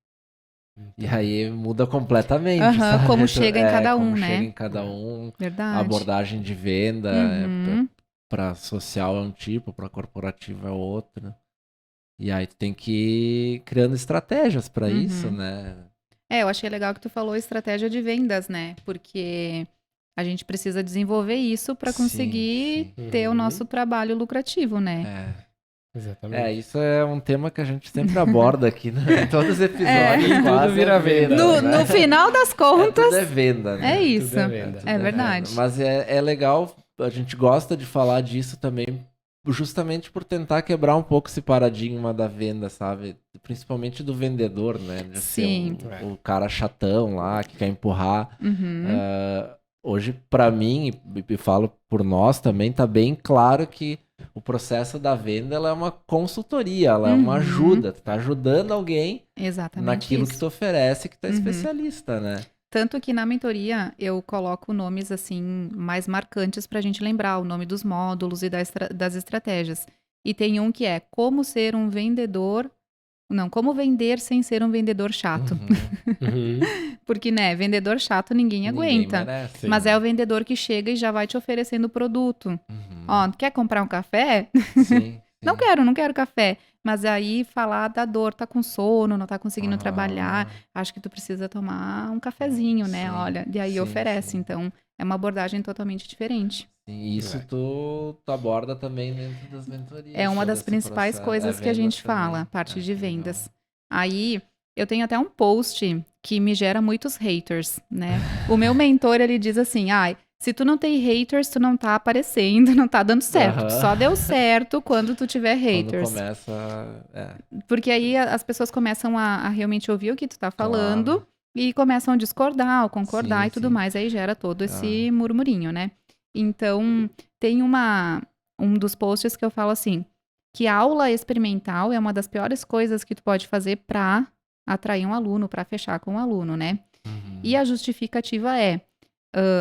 E aí muda completamente. Como chega em cada um, né? Chega em cada um. Verdade. A abordagem de venda para social é um tipo, para corporativo é outro. E aí tu tem que ir criando estratégias para isso, né? Eu achei legal que tu falou estratégia de vendas, né? Porque a gente precisa desenvolver isso para conseguir ter o nosso trabalho lucrativo, né? Exatamente. Isso é um tema que a gente sempre aborda aqui, né? Em todos os episódios. Tudo vira venda. No final das contas. Tudo é venda, né? É isso. É verdade. Venda. Mas é legal, a gente gosta de falar disso também, justamente por tentar quebrar um pouco esse paradigma da venda, sabe? Principalmente do vendedor, né? De Sim. ser o cara chatão lá, que quer empurrar. hoje, para mim, e falo por nós também, tá bem claro que o processo da venda, ela é uma consultoria, ela é uma ajuda. Tu tá ajudando alguém naquilo que tu oferece, que tu é especialista, né? Tanto que na mentoria eu coloco nomes assim mais marcantes pra gente lembrar o nome dos módulos e das estratégias. E tem um que é como ser um vendedor... Não, como vender sem ser um vendedor chato. Porque, né, vendedor chato ninguém aguenta. Merece, mas é o vendedor que chega e já vai te oferecendo o produto. Ó, quer comprar um café? Sim. Não quero café. Mas aí falar da dor, tá com sono, não tá conseguindo trabalhar, acho que tu precisa tomar um cafezinho, né? Olha, e aí oferece. Então, é uma abordagem totalmente diferente. E isso tu aborda também dentro das mentorias. É uma das principais coisas que a gente fala, parte de vendas. Aí, eu tenho até um post que me gera muitos haters, né? O meu mentor, ele diz assim, se tu não tem haters, tu não tá aparecendo, não tá dando certo. Só deu certo quando tu tiver haters. Quando começa... Porque aí as pessoas começam a realmente ouvir o que tu tá falando e começam a discordar ou concordar e tudo mais. Aí gera todo esse murmurinho, né? Então, tem um dos posts que eu falo assim, que a aula experimental é uma das piores coisas que tu pode fazer pra atrair um aluno, pra fechar com um aluno, né? E a justificativa é,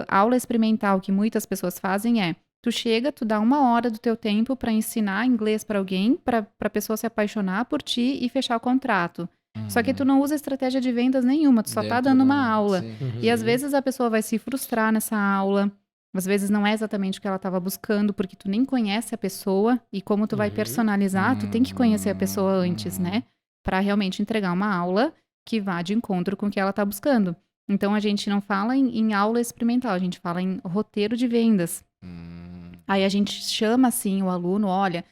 a aula experimental que muitas pessoas fazem é, tu chega, tu dá 1 hora do teu tempo pra ensinar inglês pra alguém, pra pessoa se apaixonar por ti e fechar o contrato. Só que tu não usa estratégia de vendas nenhuma, tu só tá dando uma aula. E às vezes a pessoa vai se frustrar nessa aula, às vezes não é exatamente o que ela estava buscando, porque tu nem conhece a pessoa, e como tu vai personalizar, tu tem que conhecer a pessoa antes, né? Pra realmente entregar uma aula que vá de encontro com o que ela tá buscando. Então, a gente não fala em aula experimental, a gente fala em roteiro de vendas. Aí a gente chama, assim, o aluno, olha,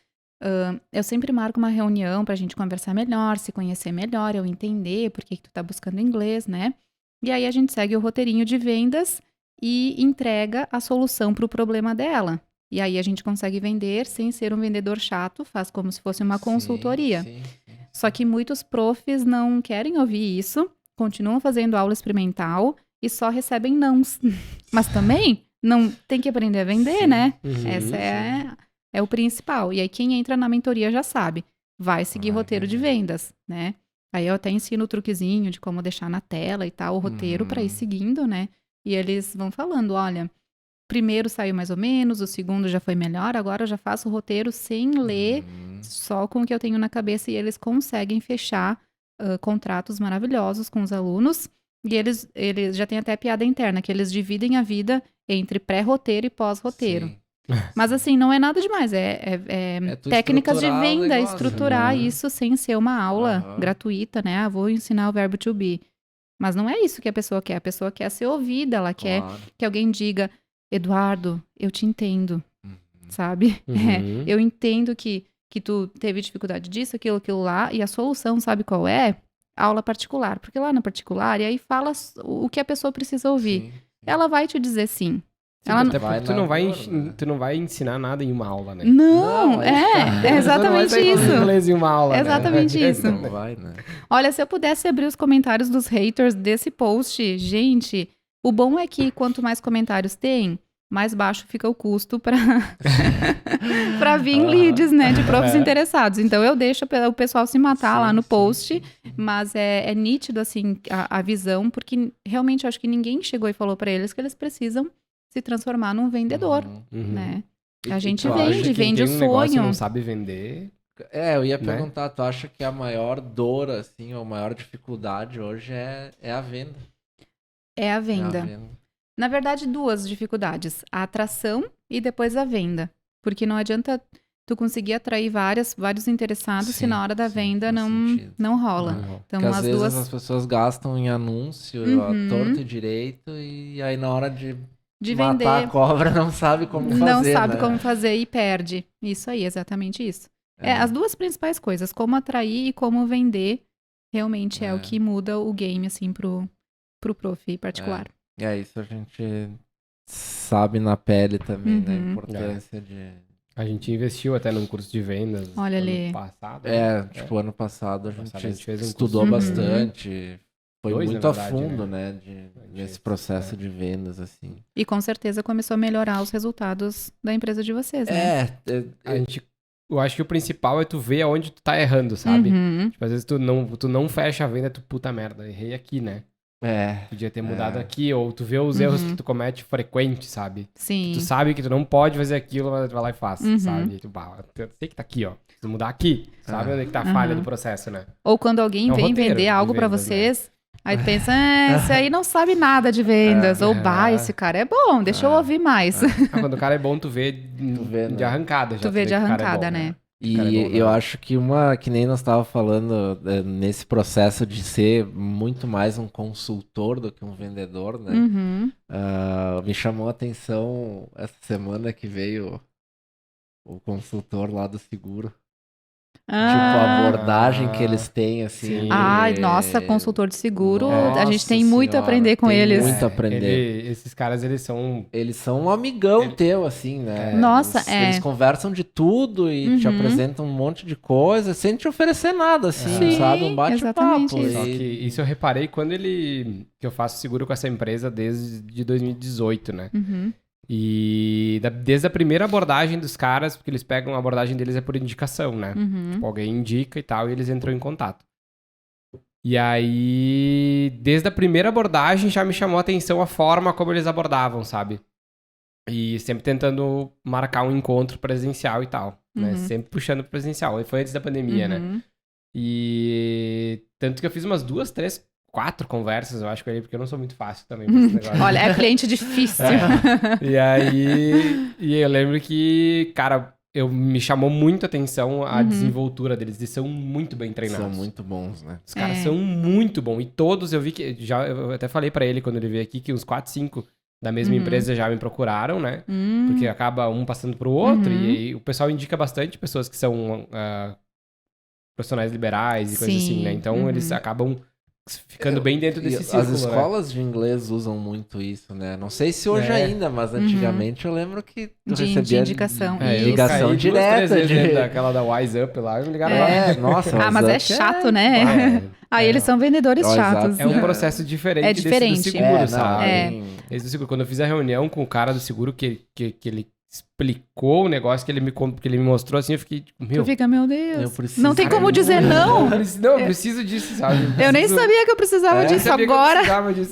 eu sempre marco uma reunião pra gente conversar melhor, se conhecer melhor, eu entender por que tu tá buscando inglês, né? E aí a gente segue o roteirinho de vendas e entrega a solução pro problema dela. E aí a gente consegue vender sem ser um vendedor chato, faz como se fosse uma consultoria. Só que muitos profs não querem ouvir isso, continuam fazendo aula experimental e só recebem nãos. Mas também não tem que aprender a vender, né? Essa é o principal. E aí quem entra na mentoria já sabe, vai seguir roteiro de vendas, né? Aí eu até ensino o truquezinho de como deixar na tela e tal, o roteiro para ir seguindo, né? E eles vão falando, olha, primeiro saiu mais ou menos, o segundo já foi melhor, agora eu já faço o roteiro sem ler, só com o que eu tenho na cabeça, e eles conseguem fechar contratos maravilhosos com os alunos. E eles já têm até piada interna, que eles dividem a vida entre pré-roteiro e pós-roteiro. Mas assim, não é nada demais, é técnicas de venda, estruturar isso sem ser uma aula gratuita, né? Vou ensinar o verbo to be. Mas não é isso que a pessoa quer ser ouvida, ela quer que alguém diga, Eduardo, eu te entendo, sabe? Eu entendo que tu teve dificuldade disso, aquilo lá, e a solução, sabe qual é? Aula particular, porque lá na particular, e aí fala o que a pessoa precisa ouvir. Ela vai te dizer sim. Ela até porque tu não vai ensinar nada em uma aula, né? Não, é exatamente isso. Inglês em uma aula, exatamente né? isso. Não vai, né? Olha, se eu pudesse abrir os comentários dos haters desse post, gente, o bom é que quanto mais comentários tem, mais baixo fica o custo para vir leads, né, de profs interessados. Então, eu deixo o pessoal se matar lá no post, mas é nítido, assim, a visão, porque realmente eu acho que ninguém chegou e falou para eles que eles precisam se transformar num vendedor, né? A gente vende o sonho. Não sabe vender. Eu ia perguntar, tu acha que a maior dor, assim, ou a maior dificuldade hoje é a venda? É a venda. Na verdade, 2 dificuldades. A atração e depois a venda. Porque não adianta tu conseguir atrair vários interessados se na hora da venda não rola. Então, porque às vezes as pessoas gastam em anúncio, a torto e direito, e aí na hora de matar vender, a cobra não sabe como fazer, não sabe como fazer e perde. Isso aí, exatamente isso. As 2 principais coisas, como atrair e como vender, realmente é o que muda o game, assim, pro prof particular. Isso a gente sabe na pele também, né? A importância de... A gente investiu até num curso de vendas ano passado. Ano passado a gente estudou bastante, foi Dois, muito na a verdade, fundo, né? nesse processo de vendas, assim. E com certeza começou a melhorar os resultados da empresa de vocês, né? Eu acho que o principal é tu ver aonde tu tá errando, sabe? Uhum. Tipo, às vezes tu não fecha a venda, tu puta merda, errei aqui, né? Podia ter mudado aqui, ou tu vê os erros que tu comete frequente, sabe? Sim. Que tu sabe que tu não pode fazer aquilo, mas tu vai lá e faz, Uhum. sabe? Tu, eu sei que tá aqui, ó. Preciso mudar aqui, sabe? Onde é que tá a falha do processo, né? Ou quando alguém É um vem roteiro vender de algo pra vendas, vocês, aí tu pensa, esse aí não sabe nada de vendas. Ou, esse cara é bom, deixa eu ouvir mais. Quando o cara é bom, tu vê de arrancada já. Tu vê de que o cara é arrancada, bom, né? E Cara, é bom, eu né? acho que que nem nós estávamos falando nesse processo de ser muito mais um consultor do que um vendedor, né? Uhum. Me chamou a atenção essa semana que veio o consultor lá do seguro. Tipo, a abordagem que eles têm, assim. Sim. Ai, nossa, consultor de seguro, a gente tem Nossa muito a senhora, aprender com tem eles. muito a aprender. Esses caras, eles são... Eles são um amigão teu, assim, né? Nossa, eles conversam de tudo e te Uhum. apresentam um monte de coisa sem te oferecer nada, assim, Sim, sabe? Um exatamente bate-papo. isso. Só que isso eu reparei quando que eu faço seguro com essa empresa desde 2018, né? Uhum. E desde a primeira abordagem dos caras, porque eles pegam, a abordagem deles é por indicação, né? Uhum. Tipo, alguém indica e tal, e eles entram em contato. E aí, desde a primeira abordagem, já me chamou a atenção a forma como eles abordavam, sabe? E sempre tentando marcar um encontro presencial e tal, né? Uhum. Sempre puxando pro presencial. E foi antes da pandemia, né? Uhum. E tanto que eu fiz umas 2, 3, 4 conversas, eu acho, com ele, porque eu não sou muito fácil também pra esse negócio. Olha, é cliente difícil. E aí, eu lembro que, cara, me chamou muito a atenção a desenvoltura deles. Eles são muito bem treinados. São muito bons, né? Os caras são muito bons. E todos, eu vi que, eu até falei pra ele quando ele veio aqui, que uns 4, 5 da mesma empresa já me procuraram, né? Porque acaba um passando pro outro. E aí o pessoal indica bastante pessoas que são profissionais liberais e coisas assim, né? Então eles acabam ficando bem dentro desse círculo, As escolas de inglês usam muito isso, né? Não sei se hoje ainda, mas antigamente eu lembro que tu recebia de indicação. ligação direta. Aquela da Wise Up lá, me ligaram nossa. Mas é chato, né? Aí eles são vendedores chatos. É um processo diferente, É diferente. desse do seguro, sabe? Esse do seguro. Quando eu fiz a reunião com o cara do seguro, que ele explicou o negócio que ele me mostrou, assim, eu fiquei, Tu fica, meu Deus, preciso, não tem como dizer não. Eu preciso disso, sabe? Eu nem sabia que eu precisava disso agora.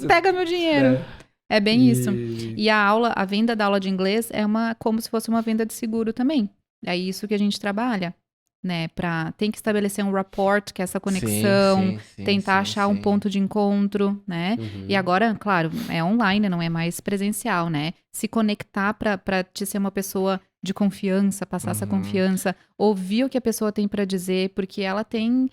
Pega meu dinheiro. É bem isso. E a venda da aula de inglês é como se fosse uma venda de seguro também. É isso que a gente trabalha, né? Tem que estabelecer um rapport, que é essa conexão, tentar achar um ponto de encontro, né? E agora, claro, é online, não é mais presencial, né? Se conectar pra te ser uma pessoa de confiança, passar essa confiança, ouvir o que a pessoa tem pra dizer, porque ela tem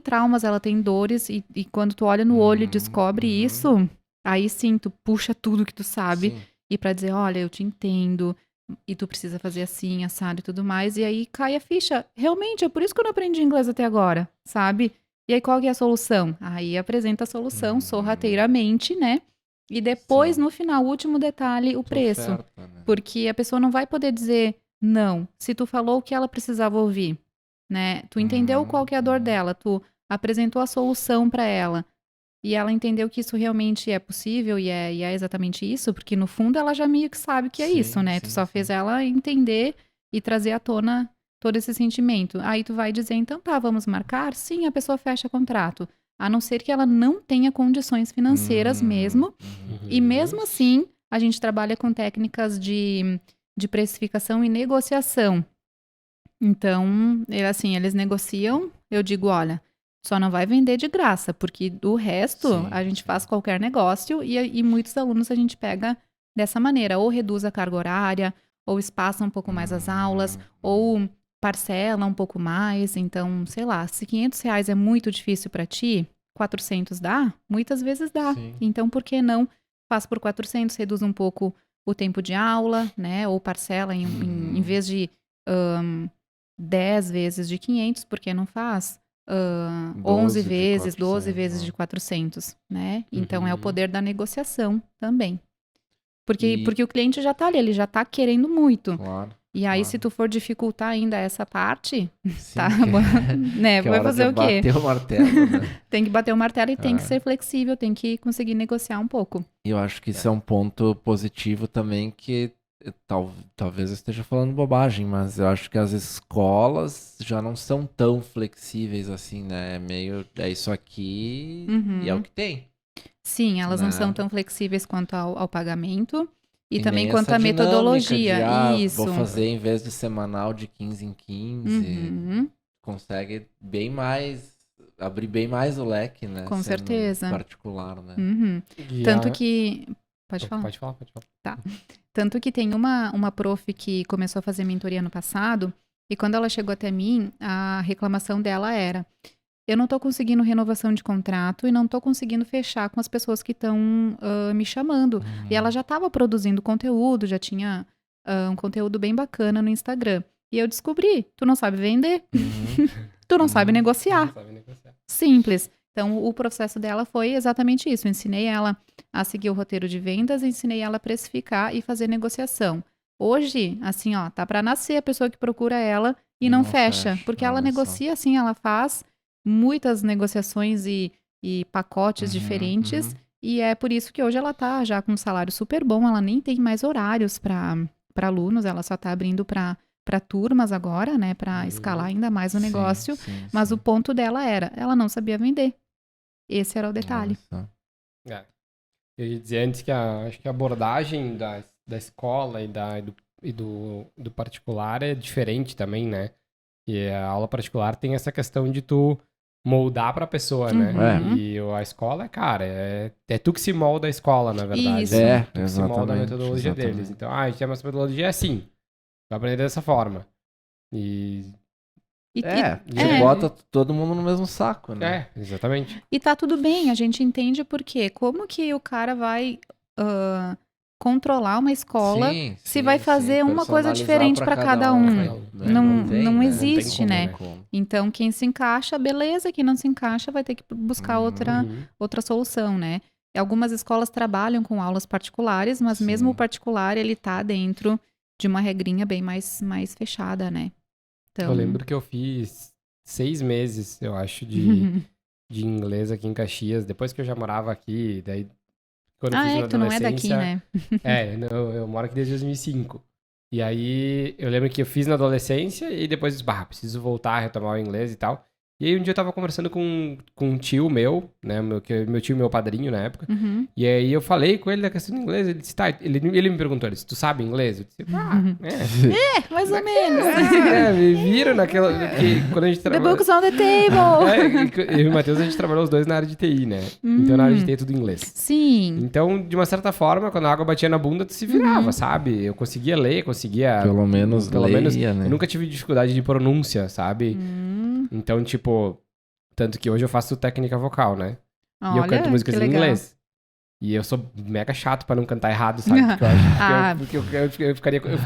traumas, ela tem dores, e quando tu olha no olho e descobre isso, aí sim, tu puxa tudo que tu sabe, e pra dizer, olha, eu te entendo, e tu precisa fazer assim, assado e tudo mais, e aí cai a ficha. Realmente, é por isso que eu não aprendi inglês até agora, sabe? E aí qual que é a solução? Aí apresenta a solução sorrateiramente, né? E depois, no final, o último detalhe, o preço. Oferta, né? Porque a pessoa não vai poder dizer não, se tu falou o que ela precisava ouvir, né? Tu entendeu qual que é a dor dela, tu apresentou a solução pra ela. E ela entendeu que isso realmente é possível e é exatamente isso, porque no fundo ela já meio que sabe que é isso, né? Tu só fez ela entender e trazer à tona todo esse sentimento. Aí tu vai dizer, então tá, vamos marcar? Sim, a pessoa fecha contrato. A não ser que ela não tenha condições financeiras mesmo. E mesmo assim, a gente trabalha com técnicas de precificação e negociação. Então, eles negociam, eu digo, olha, só não vai vender de graça, porque do resto a gente faz qualquer negócio e muitos alunos a gente pega dessa maneira, ou reduz a carga horária, ou espaça um pouco mais as aulas, ou parcela um pouco mais. Então, sei lá, se R$500 é muito difícil para ti, 400 dá? Muitas vezes dá. Então, por que não faz por 400, reduz um pouco o tempo de aula, né? Ou parcela em vez de 10 vezes de 500, por que não faz 11 vezes, 12 vezes de 400, né? Então, é o poder da negociação também. Porque o cliente já tá ali, ele já tá querendo muito. Claro. E aí, se tu for dificultar ainda essa parte, Sim, tá? que, Né? que Vai hora fazer de o quê? bater o martelo, né? Tem que bater o martelo e tem que ser flexível, tem que conseguir negociar um pouco. E eu acho que isso é um ponto positivo também, que talvez eu esteja falando bobagem, mas eu acho que as escolas já não são tão flexíveis assim, né? É isso aqui e é o que tem. Sim, elas não Né? são tão flexíveis quanto ao pagamento e E também nem quanto essa à metodologia. dinâmica de, Isso. vou fazer em vez de semanal de 15 em 15. Consegue bem mais, abrir bem mais o leque, né? Com Sendo certeza. particular, né? Tanto que... Pode falar. Pode falar. Tá. Tanto que tem uma prof que começou a fazer mentoria no passado e quando ela chegou até mim, a reclamação dela era: eu não tô conseguindo renovação de contrato e não tô conseguindo fechar com as pessoas que estão me chamando. E ela já estava produzindo conteúdo, já tinha um conteúdo bem bacana no Instagram. E eu descobri, tu não sabe vender, tu não sabe negociar. Simples. Então, o processo dela foi exatamente isso. Eu ensinei ela a seguir o roteiro de vendas, ensinei ela a precificar e fazer negociação. Hoje, assim, ó, tá para nascer a pessoa que procura ela e não fecha. Porque ela negocia, assim, ela faz muitas negociações e pacotes diferentes. E é por isso que hoje ela tá já com um salário super bom. Ela nem tem mais horários para alunos, ela só tá abrindo para turmas agora, né, para escalar ainda mais o negócio. Mas o ponto dela era, ela não sabia vender. Esse era o detalhe. Eu ia dizer antes que acho que a abordagem da escola e do particular é diferente também, né? E a aula particular tem essa questão de tu moldar pra pessoa, né? E a escola, cara, é tu que se molda a escola, na verdade. Isso. Tu que se molda a metodologia deles. Então, a gente tem uma metodologia assim. Vai aprender dessa forma. Bota todo mundo no mesmo saco, né? Exatamente. E tá tudo bem, a gente entende por quê. Como que o cara vai controlar uma escola se vai fazer uma coisa diferente para cada um? Não existe, né? Então, quem se encaixa, beleza. Quem não se encaixa vai ter que buscar outra solução, né? Algumas escolas trabalham com aulas particulares, mas mesmo o particular, ele tá dentro de uma regrinha bem mais fechada, né? Então... Eu lembro que eu fiz 6 meses, eu acho, de inglês aqui em Caxias, depois que eu já morava aqui, daí quando eu fiz na tu não é daqui, né? Eu moro aqui desde 2005. E aí eu lembro que eu fiz na adolescência e depois preciso voltar a retomar o inglês e tal. E aí um dia eu tava conversando com um tio meu, né, meu tio, meu padrinho na época, e aí eu falei com ele da questão do inglês, ele disse, ele me perguntou, ele disse, tu sabe inglês? Eu disse, mais ou menos. Me viram naquela, quando a gente The books on the table. Eu e o Matheus, a gente trabalhou os dois na área de TI, né, então na área de TI é tudo inglês. Sim. Então, de uma certa forma, quando a água batia na bunda, tu se virava, sabe? Eu conseguia ler, Pelo menos, né? Eu nunca tive dificuldade de pronúncia, sabe? Então, tipo, tanto que hoje eu faço técnica vocal, né? E eu canto músicas em inglês. E eu sou mega chato pra não cantar errado, sabe? Porque eu fico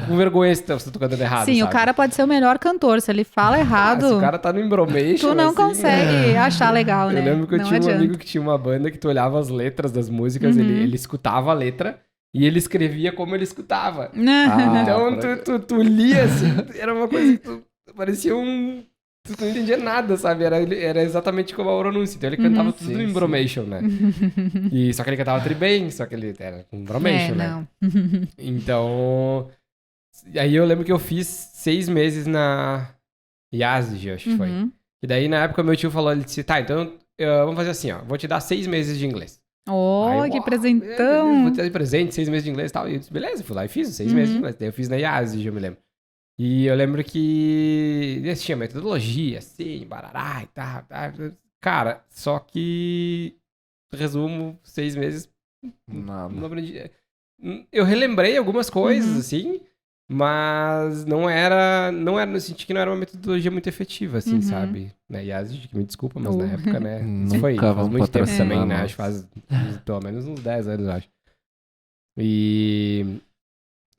com vergonha se eu tô cantando errado, Sim, sabe? o cara pode ser o melhor cantor, se ele fala errado... se o cara tá no embromation, tu não consegue achar legal, né? Eu lembro que eu tinha um amigo que tinha uma banda que tu olhava as letras das músicas, ele escutava a letra e ele escrevia como ele escutava. Então, tu lia, assim, era uma coisa que parecia um... Tu não entendia nada, sabe? Era exatamente como a pronúncia. Então ele cantava tudo no embromation, né? E só que ele cantava tri bem, só que ele era um embromation, né? Então... Aí eu lembro que eu fiz 6 meses na IASG, acho que foi. E daí na época meu tio falou, ele disse, tá, então vamos fazer assim, ó. Vou te dar 6 meses de inglês. Que presentão! Vou te dar de presente, 6 meses de inglês e tal. E eu disse, beleza, fui lá e fiz 6 meses de inglês. Daí eu fiz na IASG, eu me lembro. E eu lembro que tinha metodologia, assim, barará e tal. Cara, só que, resumo, 6 meses, não aprendi. Eu relembrei algumas coisas, assim, mas não era no sentido que não era uma metodologia muito efetiva, assim, sabe? Na IASG, que me desculpa, mas na época, né? Isso faz muito tempo também, né? Acho que faz pelo menos uns 10 anos, acho.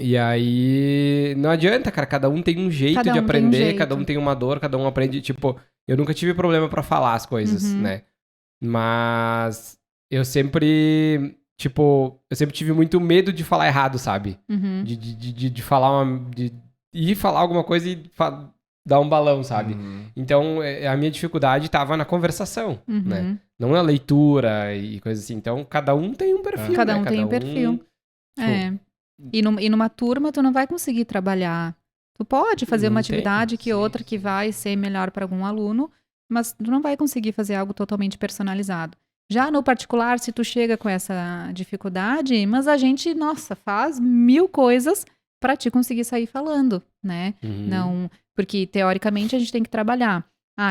E aí, não adianta, cara, cada um tem um jeito de aprender, cada um tem uma dor, cada um aprende, tipo, eu nunca tive problema pra falar as coisas, né? Mas eu sempre tive muito medo de falar errado, sabe? De falar ir falar alguma coisa e dar um balão, sabe? Então, a minha dificuldade estava na conversação, né? Não na leitura e coisas assim. Então, cada um tem um perfil, Cada um né? tem um perfil. E numa turma, tu não vai conseguir trabalhar. Tu pode fazer uma atividade outra que vai ser melhor para algum aluno, mas tu não vai conseguir fazer algo totalmente personalizado. Já no particular, se tu chega com essa dificuldade, mas a gente, nossa, faz 1000 coisas para te conseguir sair falando, né? Não, porque teoricamente a gente tem que trabalhar.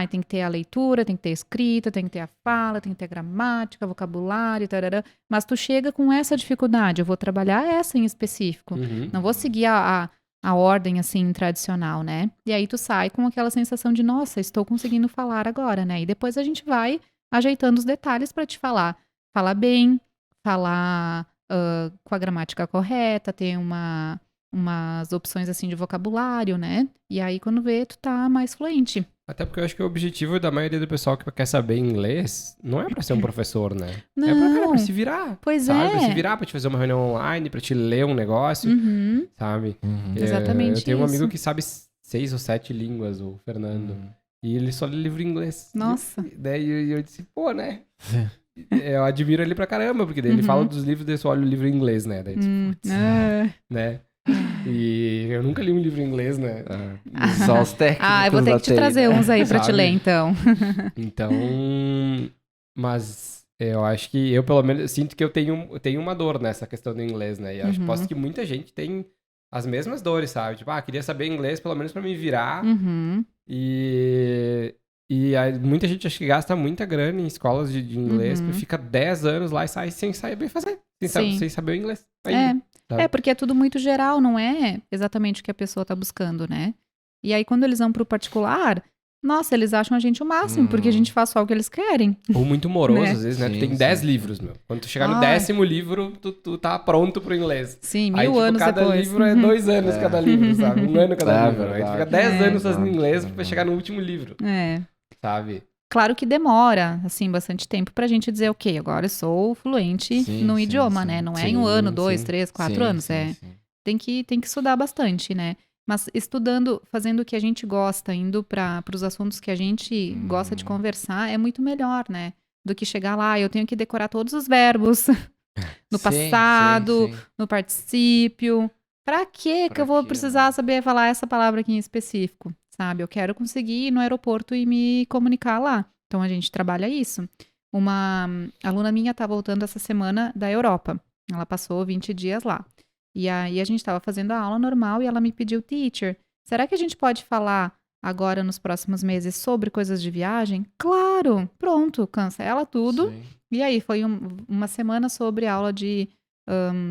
Tem que ter a leitura, tem que ter a escrita, tem que ter a fala, tem que ter a gramática, vocabulário, tarará. Mas tu chega com essa dificuldade, eu vou trabalhar essa em específico. Não vou seguir a ordem, assim, tradicional, né? E aí tu sai com aquela sensação de, nossa, estou conseguindo falar agora, né? E depois a gente vai ajeitando os detalhes para te falar. Falar bem, falar com a gramática correta, ter umas opções, assim, de vocabulário, né? E aí, quando vê, tu tá mais fluente. Até porque eu acho que o objetivo da maioria do pessoal que quer saber inglês não é pra ser um professor, né? Não. É pra se virar. Pois sabe? Pra se virar, pra te fazer uma reunião online, pra te ler um negócio, sabe? Exatamente eu tenho um isso. amigo que sabe 6 ou 7 línguas, o Fernando. E ele só lê livro em inglês. Nossa. Daí eu disse, pô, né? Eu admiro ele pra caramba, porque daí ele fala dos livros, daí eu só olho o livro em inglês, né? Daí, putz, né? E eu nunca li um livro em inglês, né? Só os técnicos. Eu vou ter que te trazer uns aí pra te ler, então. Então, mas eu acho que eu, pelo menos, sinto que eu tenho uma dor nessa questão do inglês, né? E acho que muita gente tem as mesmas dores, sabe? Tipo, queria saber inglês, pelo menos pra me virar. E aí, muita gente acho que gasta muita grana em escolas de inglês, porque fica 10 anos lá e sai sem saber fazer. Sem saber o inglês. Porque é tudo muito geral, não é exatamente o que a pessoa tá buscando, né? E aí, quando eles vão pro particular, nossa, eles acham a gente o máximo, porque a gente faz só o que eles querem. Ou muito moroso, né? às vezes, né? Sim, tu tem 10 livros, meu. Quando tu chegar no 10º livro, tu tá pronto pro inglês. Sim, 1000 aí, anos cada depois. livro é 2 anos cada livro, sabe? 1 ano cada livro. Verdade. Aí tu fica 10 anos fazendo inglês pra chegar no último livro. Sabe? Claro que demora, assim, bastante tempo pra gente dizer, ok, agora eu sou fluente no idioma, né? Não é em 1 ano, 2, 3, 4 anos. Tem que estudar bastante, né? Mas estudando, fazendo o que a gente gosta, indo para os assuntos que a gente gosta de conversar, é muito melhor, né? Do que chegar lá, eu tenho que decorar todos os verbos no passado, no particípio. Pra quê que eu vou precisar saber falar essa palavra aqui em específico, sabe? Eu quero conseguir ir no aeroporto e me comunicar lá. Então, a gente trabalha isso. Uma aluna minha tá voltando essa semana da Europa. Ela passou 20 dias lá. E aí, a gente estava fazendo a aula normal e ela me pediu, teacher, será que a gente pode falar agora nos próximos meses sobre coisas de viagem? Claro! Pronto, cancela tudo. E aí, foi uma semana sobre aula de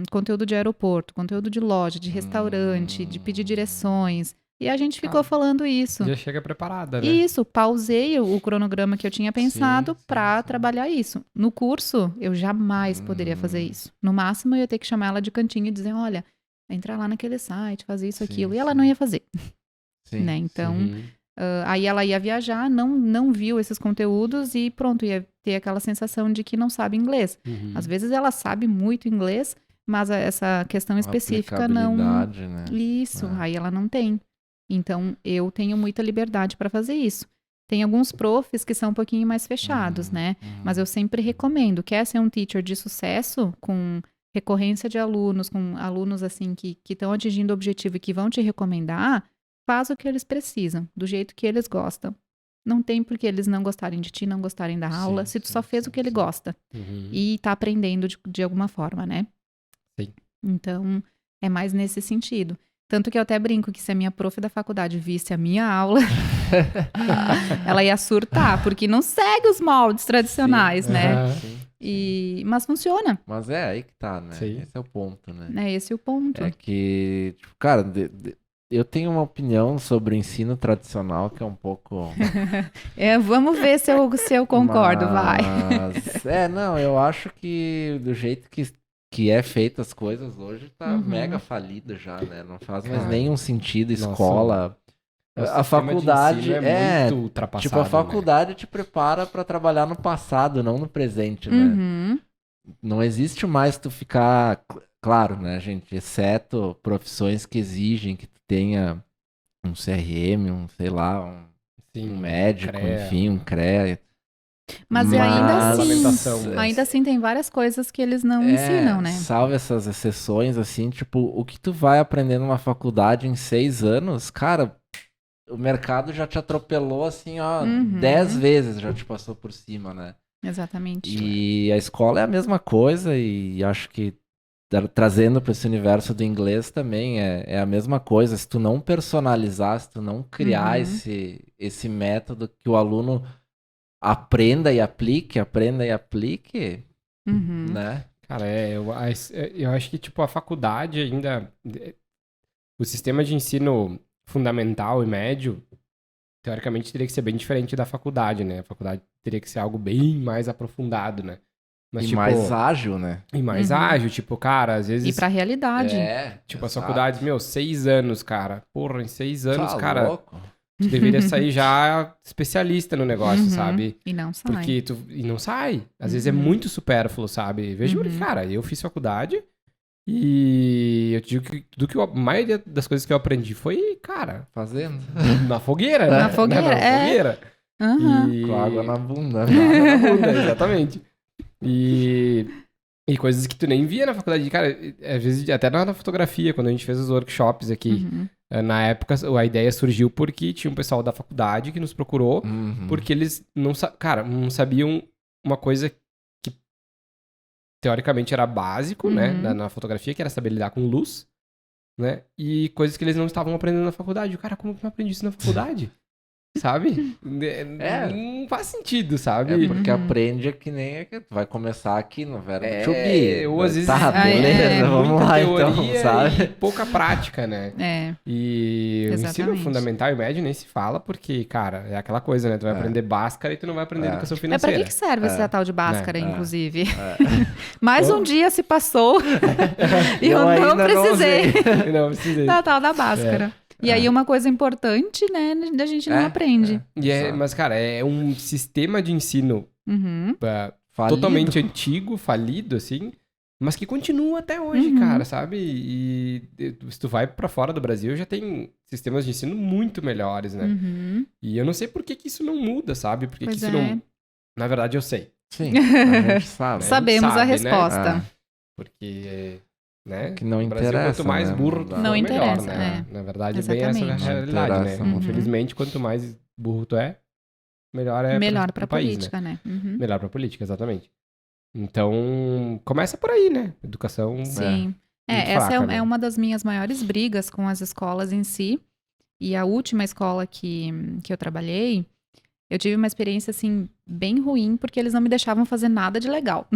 conteúdo de aeroporto, conteúdo de loja, de restaurante, de pedir direções. E a gente ficou falando isso. Já chega preparada, né? Isso, pausei o cronograma que eu tinha pensado para trabalhar isso. No curso, eu jamais poderia fazer isso. No máximo, eu ia ter que chamar ela de cantinho e dizer, olha, entra lá naquele site, fazer isso, aquilo. E ela não ia fazer. Né? Então, aí ela ia viajar, não viu esses conteúdos e pronto, ia ter aquela sensação de que não sabe inglês. Às vezes ela sabe muito inglês, mas essa questão específica não... Né? Isso, aí ela não tem. Então, eu tenho muita liberdade para fazer isso. Tem alguns profs que são um pouquinho mais fechados, né? Mas eu sempre recomendo. Quer ser um teacher de sucesso, com recorrência de alunos, com alunos assim que estão atingindo o objetivo e que vão te recomendar, faz o que eles precisam, do jeito que eles gostam. Não tem por que eles não gostarem de ti, não gostarem da aula, se tu só fez o que ele gosta. E tá aprendendo de alguma forma, né? Sim. Então, é mais nesse sentido. Tanto que eu até brinco que se a minha prof da faculdade visse a minha aula, ela ia surtar, porque não segue os moldes tradicionais, né? Mas funciona. Mas é aí que tá, né? Sim. Esse é o ponto, né? É esse o ponto. É que, tipo, cara, eu tenho uma opinião sobre o ensino tradicional que é um pouco... Vamos ver se eu concordo, vai. Não, eu acho que do jeito que é feito as coisas hoje, tá mega falido já, né? Não faz mais nenhum sentido escola. A faculdade é muito ultrapassado, tipo, a faculdade te prepara pra trabalhar no passado, não no presente, né? Não existe mais tu ficar, claro, né, gente, exceto profissões que exigem que tu tenha um CRM, um, sei lá, Sim, um médico, CREA. enfim, um CREA. Mas ainda assim tem várias coisas que eles não ensinam, né? Salve essas exceções, assim, tipo, o que tu vai aprender numa faculdade em 6 anos, cara, o mercado já te atropelou, assim, ó, 10 vezes já te passou por cima, né? Exatamente. E a escola é a mesma coisa e acho que trazendo para esse universo do inglês também é a mesma coisa. Se tu não personalizar, se tu não criar esse método que o aluno aprenda e aplique, né? Cara, eu acho que, tipo, a faculdade ainda... O sistema de ensino fundamental e médio, teoricamente, teria que ser bem diferente da faculdade, né? A faculdade teria que ser algo bem mais aprofundado, né? Mas, e mais ágil, né? E mais ágil, tipo, cara, às vezes... E pra realidade. Tipo, as faculdades, 6 anos, cara. Porra, em 6 anos, cara... Louco. Tu deveria sair já especialista no negócio, sabe? E não sai. E não sai. Às vezes é muito supérfluo, sabe? Veja porque, cara, eu fiz faculdade e eu te digo que a maioria das coisas que eu aprendi foi, cara... Fazendo. Na fogueira, né? Na fogueira, Com água na bunda. Exatamente. E coisas que tu nem via na faculdade. Cara, às vezes até na fotografia, quando a gente fez os workshops aqui... Na época, a ideia surgiu porque tinha um pessoal da faculdade que nos procurou, porque eles não sabiam uma coisa que teoricamente era básico, né, na fotografia, que era saber lidar com luz, né, e coisas que eles não estavam aprendendo na faculdade. Cara, como que eu aprendi isso na faculdade? Sabe? Não faz sentido, sabe? É porque aprende que nem que tu vai começar aqui no verbo to be. Ou às vezes beleza, vamos lá então, sabe? E pouca prática, né? E o ensino fundamental e médio nem se fala porque, cara, é aquela coisa, né? Tu vai aprender Bhaskara e tu não vai aprender educação financeira. Pra que serve essa tal de Bhaskara, inclusive? Mais um dia se passou e eu não precisei da tal da Bhaskara. E aí uma coisa importante, né, a gente não aprende. Mas, cara, é um sistema de ensino totalmente antigo, falido, assim, mas que continua até hoje, cara, sabe? E se tu vai pra fora do Brasil, já tem sistemas de ensino muito melhores, né? E eu não sei por que isso não muda, sabe? Por que isso não... Na verdade, eu sei. Sim, a gente sabe. Sabemos a resposta. Né? Porque... Né? Que não Brasil, interessa, quanto mais burro tu for, não melhor, interessa, né? Na verdade, bem essa é a realidade, né? Infelizmente, quanto mais burro tu é, melhor pra país, política, né? Melhor pra política, exatamente. Então, começa por aí, né? Educação. Sim. Essa é uma das minhas maiores brigas com as escolas em si. E a última escola que eu trabalhei, eu tive uma experiência, assim, bem ruim, porque eles não me deixavam fazer nada de legal.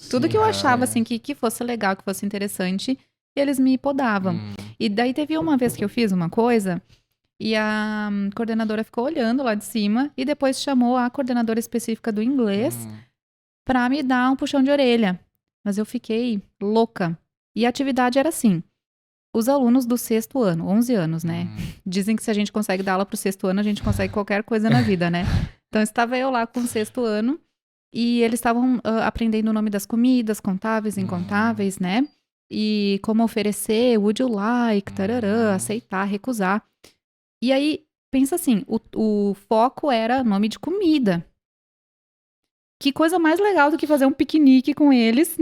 Tudo que eu achava, assim, que fosse legal, que fosse interessante, eles me podavam. E daí teve uma vez que eu fiz uma coisa, e a coordenadora ficou olhando lá de cima, e depois chamou a coordenadora específica do inglês pra me dar um puxão de orelha. Mas eu fiquei louca. E a atividade era assim. Os alunos do 6º ano, 11 anos, né? Dizem que se a gente consegue dar aula pro 6º ano, a gente consegue qualquer coisa na vida, né? Então, estava eu lá com o 6º ano e eles estavam aprendendo o nome das comidas, contáveis, incontáveis, né? E como oferecer, would you like, tarará, aceitar, recusar. E aí, pensa assim, o foco era nome de comida. Que coisa mais legal do que fazer um piquenique com eles.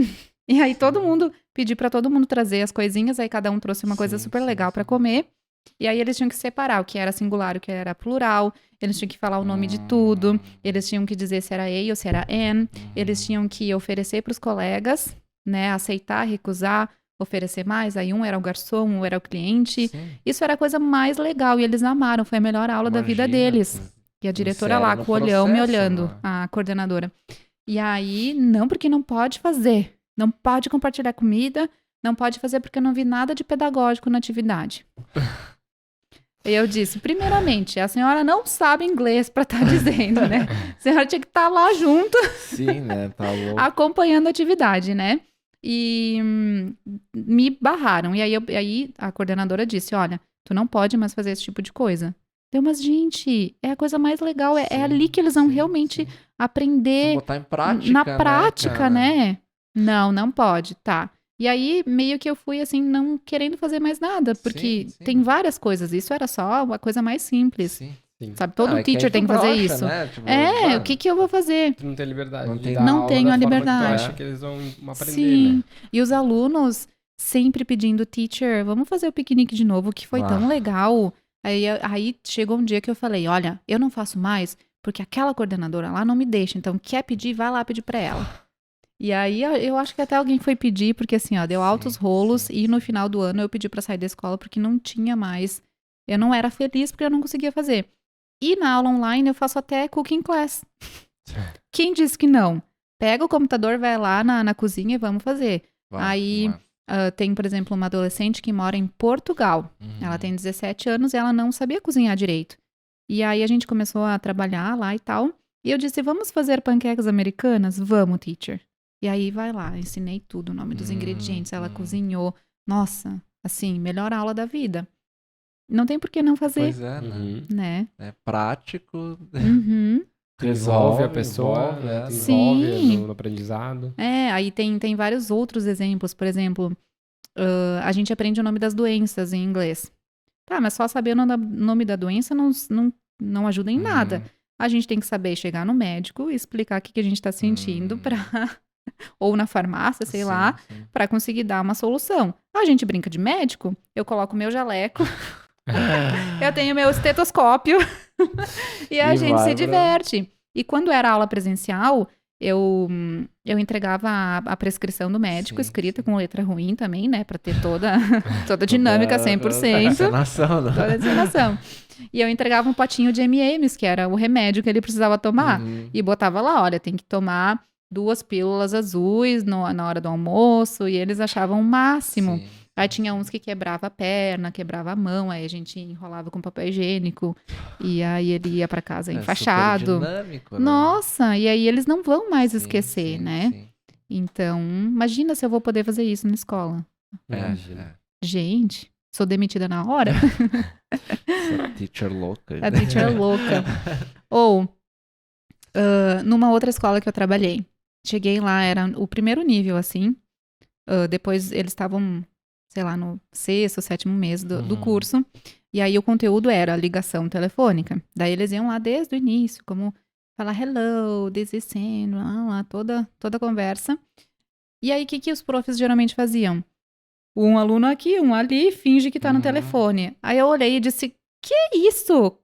E aí pedi pra todo mundo trazer as coisinhas, aí cada um trouxe uma coisa super legal pra comer. E aí eles tinham que separar o que era singular, o que era plural, eles tinham que falar o nome de tudo, eles tinham que dizer se era a ou se era an, eles tinham que oferecer pros colegas, né, aceitar, recusar, oferecer mais, aí um era o garçom, um era o cliente. Isso era a coisa mais legal e eles amaram, foi a melhor aula da vida deles. E a diretora lá com o olhão me olhando, a coordenadora. E aí, não, porque não pode fazer. Não pode compartilhar comida, não pode fazer porque eu não vi nada de pedagógico na atividade. E eu disse, primeiramente, a senhora não sabe inglês pra estar dizendo, né? A senhora tinha que estar lá junto. Sim, né? Tá louco. Acompanhando a atividade, né? E me barraram. E aí a coordenadora disse, olha, tu não pode mais fazer esse tipo de coisa. Mas, gente, é a coisa mais legal. É ali que eles vão realmente aprender. Botar em prática, na prática, né? Não pode. Tá. E aí, meio que eu fui, assim, não querendo fazer mais nada, porque Sim. tem várias coisas. Isso era só uma coisa mais simples. Sim. Sabe, todo É que a teacher gente tem que fazer brocha, isso. né? Tipo, O que eu vou fazer? Tu não tem liberdade Não de tem- dar Não aula tenho da a forma que tu liberdade. acha que eles vão aprender, Sim. né? E os alunos sempre pedindo, teacher, vamos fazer o piquenique de novo, que foi tão legal. Aí chegou um dia que eu falei, olha, eu não faço mais, porque aquela coordenadora lá não me deixa. Então, quer pedir, vai lá pedir pra ela. E aí, eu acho que até alguém foi pedir, porque assim, ó, deu altos rolos. E no final do ano, eu pedi pra sair da escola, porque não tinha mais. Eu não era feliz, porque eu não conseguia fazer. E na aula online, eu faço até cooking class. Quem disse que não? Pega o computador, vai lá na cozinha e vamos fazer. Aí, tem, por exemplo, uma adolescente que mora em Portugal. Ela tem 17 anos e ela não sabia cozinhar direito. E aí, a gente começou a trabalhar lá e tal. E eu disse, vamos fazer panquecas americanas? Vamos, teacher. E aí, vai lá, ensinei tudo, o nome dos ingredientes, ela cozinhou. Nossa, assim, melhor aula da vida. Não tem por que não fazer, Pois é, né? É prático, Uhum. Resolve a pessoa, envolve, né? Sim. Envolve no aprendizado. Aí tem vários outros exemplos. Por exemplo, a gente aprende o nome das doenças em inglês. Tá, mas só saber o nome da doença não ajuda em nada. A gente tem que saber chegar no médico e explicar o que a gente tá sentindo ou na farmácia, sei lá, pra conseguir dar uma solução. A gente brinca de médico, eu coloco meu jaleco, eu tenho meu estetoscópio e a gente se diverte. E quando era aula presencial, eu entregava a prescrição do médico escrita com letra ruim também, né? Pra ter toda a dinâmica 100%. Encenação, né? Toda a encenação. E eu entregava um potinho de M&M's, que era o remédio que ele precisava tomar. E botava lá, olha, tem que tomar 2 pílulas azuis na hora do almoço. E eles achavam o máximo. Sim. Aí tinha uns que quebrava a perna, quebrava a mão, aí a gente enrolava com papel higiênico, e aí ele ia pra casa enfaixado. Super dinâmico, né? Nossa, e aí eles não vão mais Sim, esquecer, sim, né? sim. Então, imagina se eu vou poder fazer isso na escola. Imagina. Gente, sou demitida na hora? Essa teacher louca. A teacher louca. Ou, numa outra escola que eu trabalhei, cheguei lá, era o primeiro nível, assim, depois eles estavam, sei lá, no 6º, 7º mês do curso. E aí o conteúdo era ligação telefônica. Daí eles iam lá desde o início, como falar hello, this is Sam, lá, toda a conversa. E aí o que os profs geralmente faziam? Um aluno aqui, um ali, finge que tá no telefone. Aí eu olhei e disse, que isso?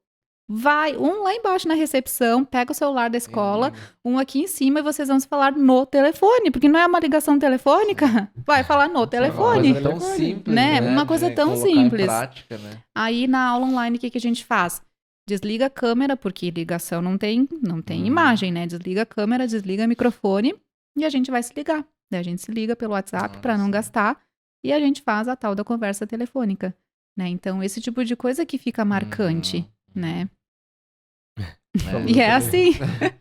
Vai, um lá embaixo na recepção, pega o celular da escola, um aqui em cima e vocês vão se falar no telefone, porque não é uma ligação telefônica. Vai falar no telefone. Uma coisa tão simples, né? Uma coisa de tão colocar em simples. prática, né? Aí na aula online, o que a gente faz? Desliga a câmera, porque ligação não tem imagem, né? Desliga a câmera, desliga o microfone e a gente vai se ligar. Daí a gente se liga pelo WhatsApp para não gastar e a gente faz a tal da conversa telefônica, né? Então, esse tipo de coisa que fica marcante, né? E é assim.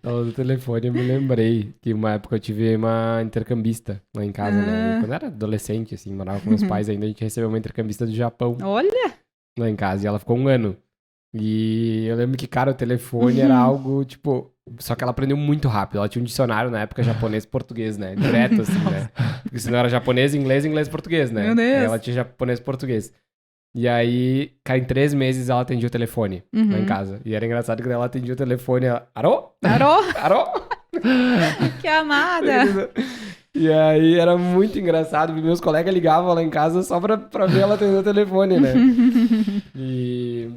Do telefone eu me lembrei que uma época eu tive uma intercambista lá em casa, né? Quando eu era adolescente, assim, morava com meus pais ainda, a gente recebeu uma intercambista do Japão. Olha! Lá em casa, e ela ficou 1 ano. E eu lembro que, cara, o telefone era algo, tipo... Só que ela aprendeu muito rápido. Ela tinha um dicionário na época japonês-português, né? Direto, assim, né? Porque senão era japonês, inglês, português, né? Meu Deus! E ela tinha japonês-português. E aí, cara, em 3 meses ela atendia o telefone lá em casa. E era engraçado que ela atendia o telefone, ela... Arô? Arô? Arô? Que amada! E aí era muito engraçado, porque meus colegas ligavam lá em casa só pra ver ela atender o telefone, né? E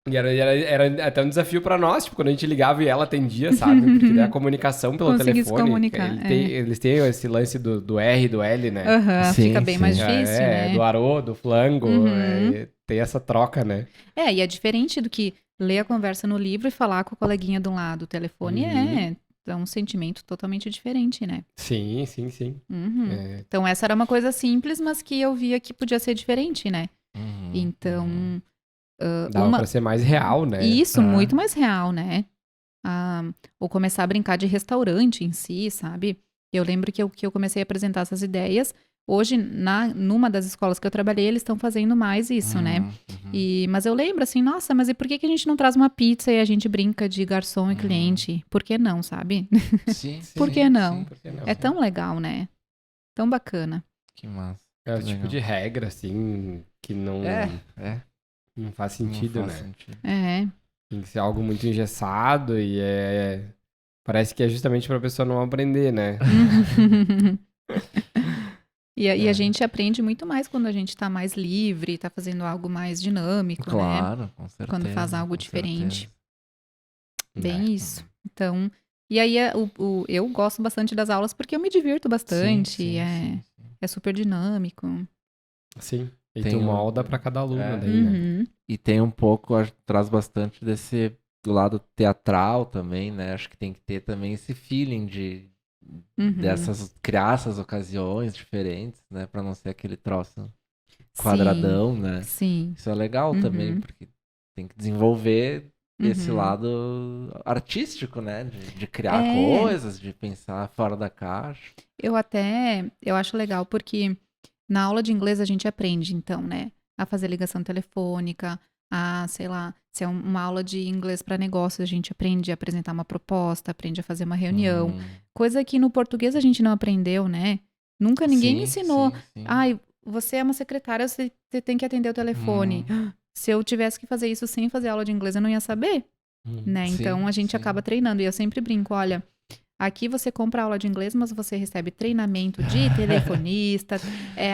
era até um desafio pra nós, tipo, quando a gente ligava e ela atendia, sabe? Porque daí a comunicação pelo Conseguir se telefone... comunicar, Eles têm esse lance do R e do L, né? Fica bem mais difícil, né? Do arô, do flango, tem essa troca, né? E é diferente do que ler a conversa no livro e falar com o coleguinha do lado. O telefone é um sentimento totalmente diferente, né? Sim. Então, essa era uma coisa simples, mas que eu via que podia ser diferente, né? Então... Dava pra ser mais real, né? Isso, muito mais real, né? Ou começar a brincar de restaurante em si, sabe? Eu lembro que eu comecei a apresentar essas ideias. Hoje, numa das escolas que eu trabalhei, eles estão fazendo mais isso, né? Mas eu lembro assim, nossa, mas e por que a gente não traz uma pizza e a gente brinca de garçom e cliente? Por que não, sabe? Sim. Por que não? Por que não? É tão legal, né? Tão bacana. Que massa. É o Que tipo legal. de regra, assim, que não faz sentido, Não faz né? sentido. Tem que ser algo muito engessado e parece que é justamente pra pessoa não aprender, né? E a gente aprende muito mais quando a gente tá mais livre, tá fazendo algo mais dinâmico, né? Claro, com certeza. Quando faz algo com diferente. certeza. Bem isso. Então, e aí eu gosto bastante das aulas porque eu me divirto bastante. Sim. É super dinâmico. Sim. E Tem tu um- molda pra cada aluno daí, né? Uhum. E tem um pouco, acho que traz bastante do lado teatral também, né? Acho que tem que ter também esse feeling de criar essas ocasiões diferentes, né? Pra não ser aquele troço quadradão, né? Sim. Isso é legal também, porque tem que desenvolver esse lado artístico, né? De criar coisas, de pensar fora da caixa. Eu acho legal porque na aula de inglês a gente aprende, então, né? A fazer ligação telefônica, sei lá, se é uma aula de inglês para negócios, a gente aprende a apresentar uma proposta, aprende a fazer uma reunião. Coisa que no português a gente não aprendeu, né? Nunca ninguém me ensinou. Sim. Ai, você é uma secretária, você tem que atender o telefone. Se eu tivesse que fazer isso sem fazer aula de inglês, eu não ia saber, né? Então a gente acaba treinando. E eu sempre brinco, olha, aqui você compra aula de inglês, mas você recebe treinamento de telefonista,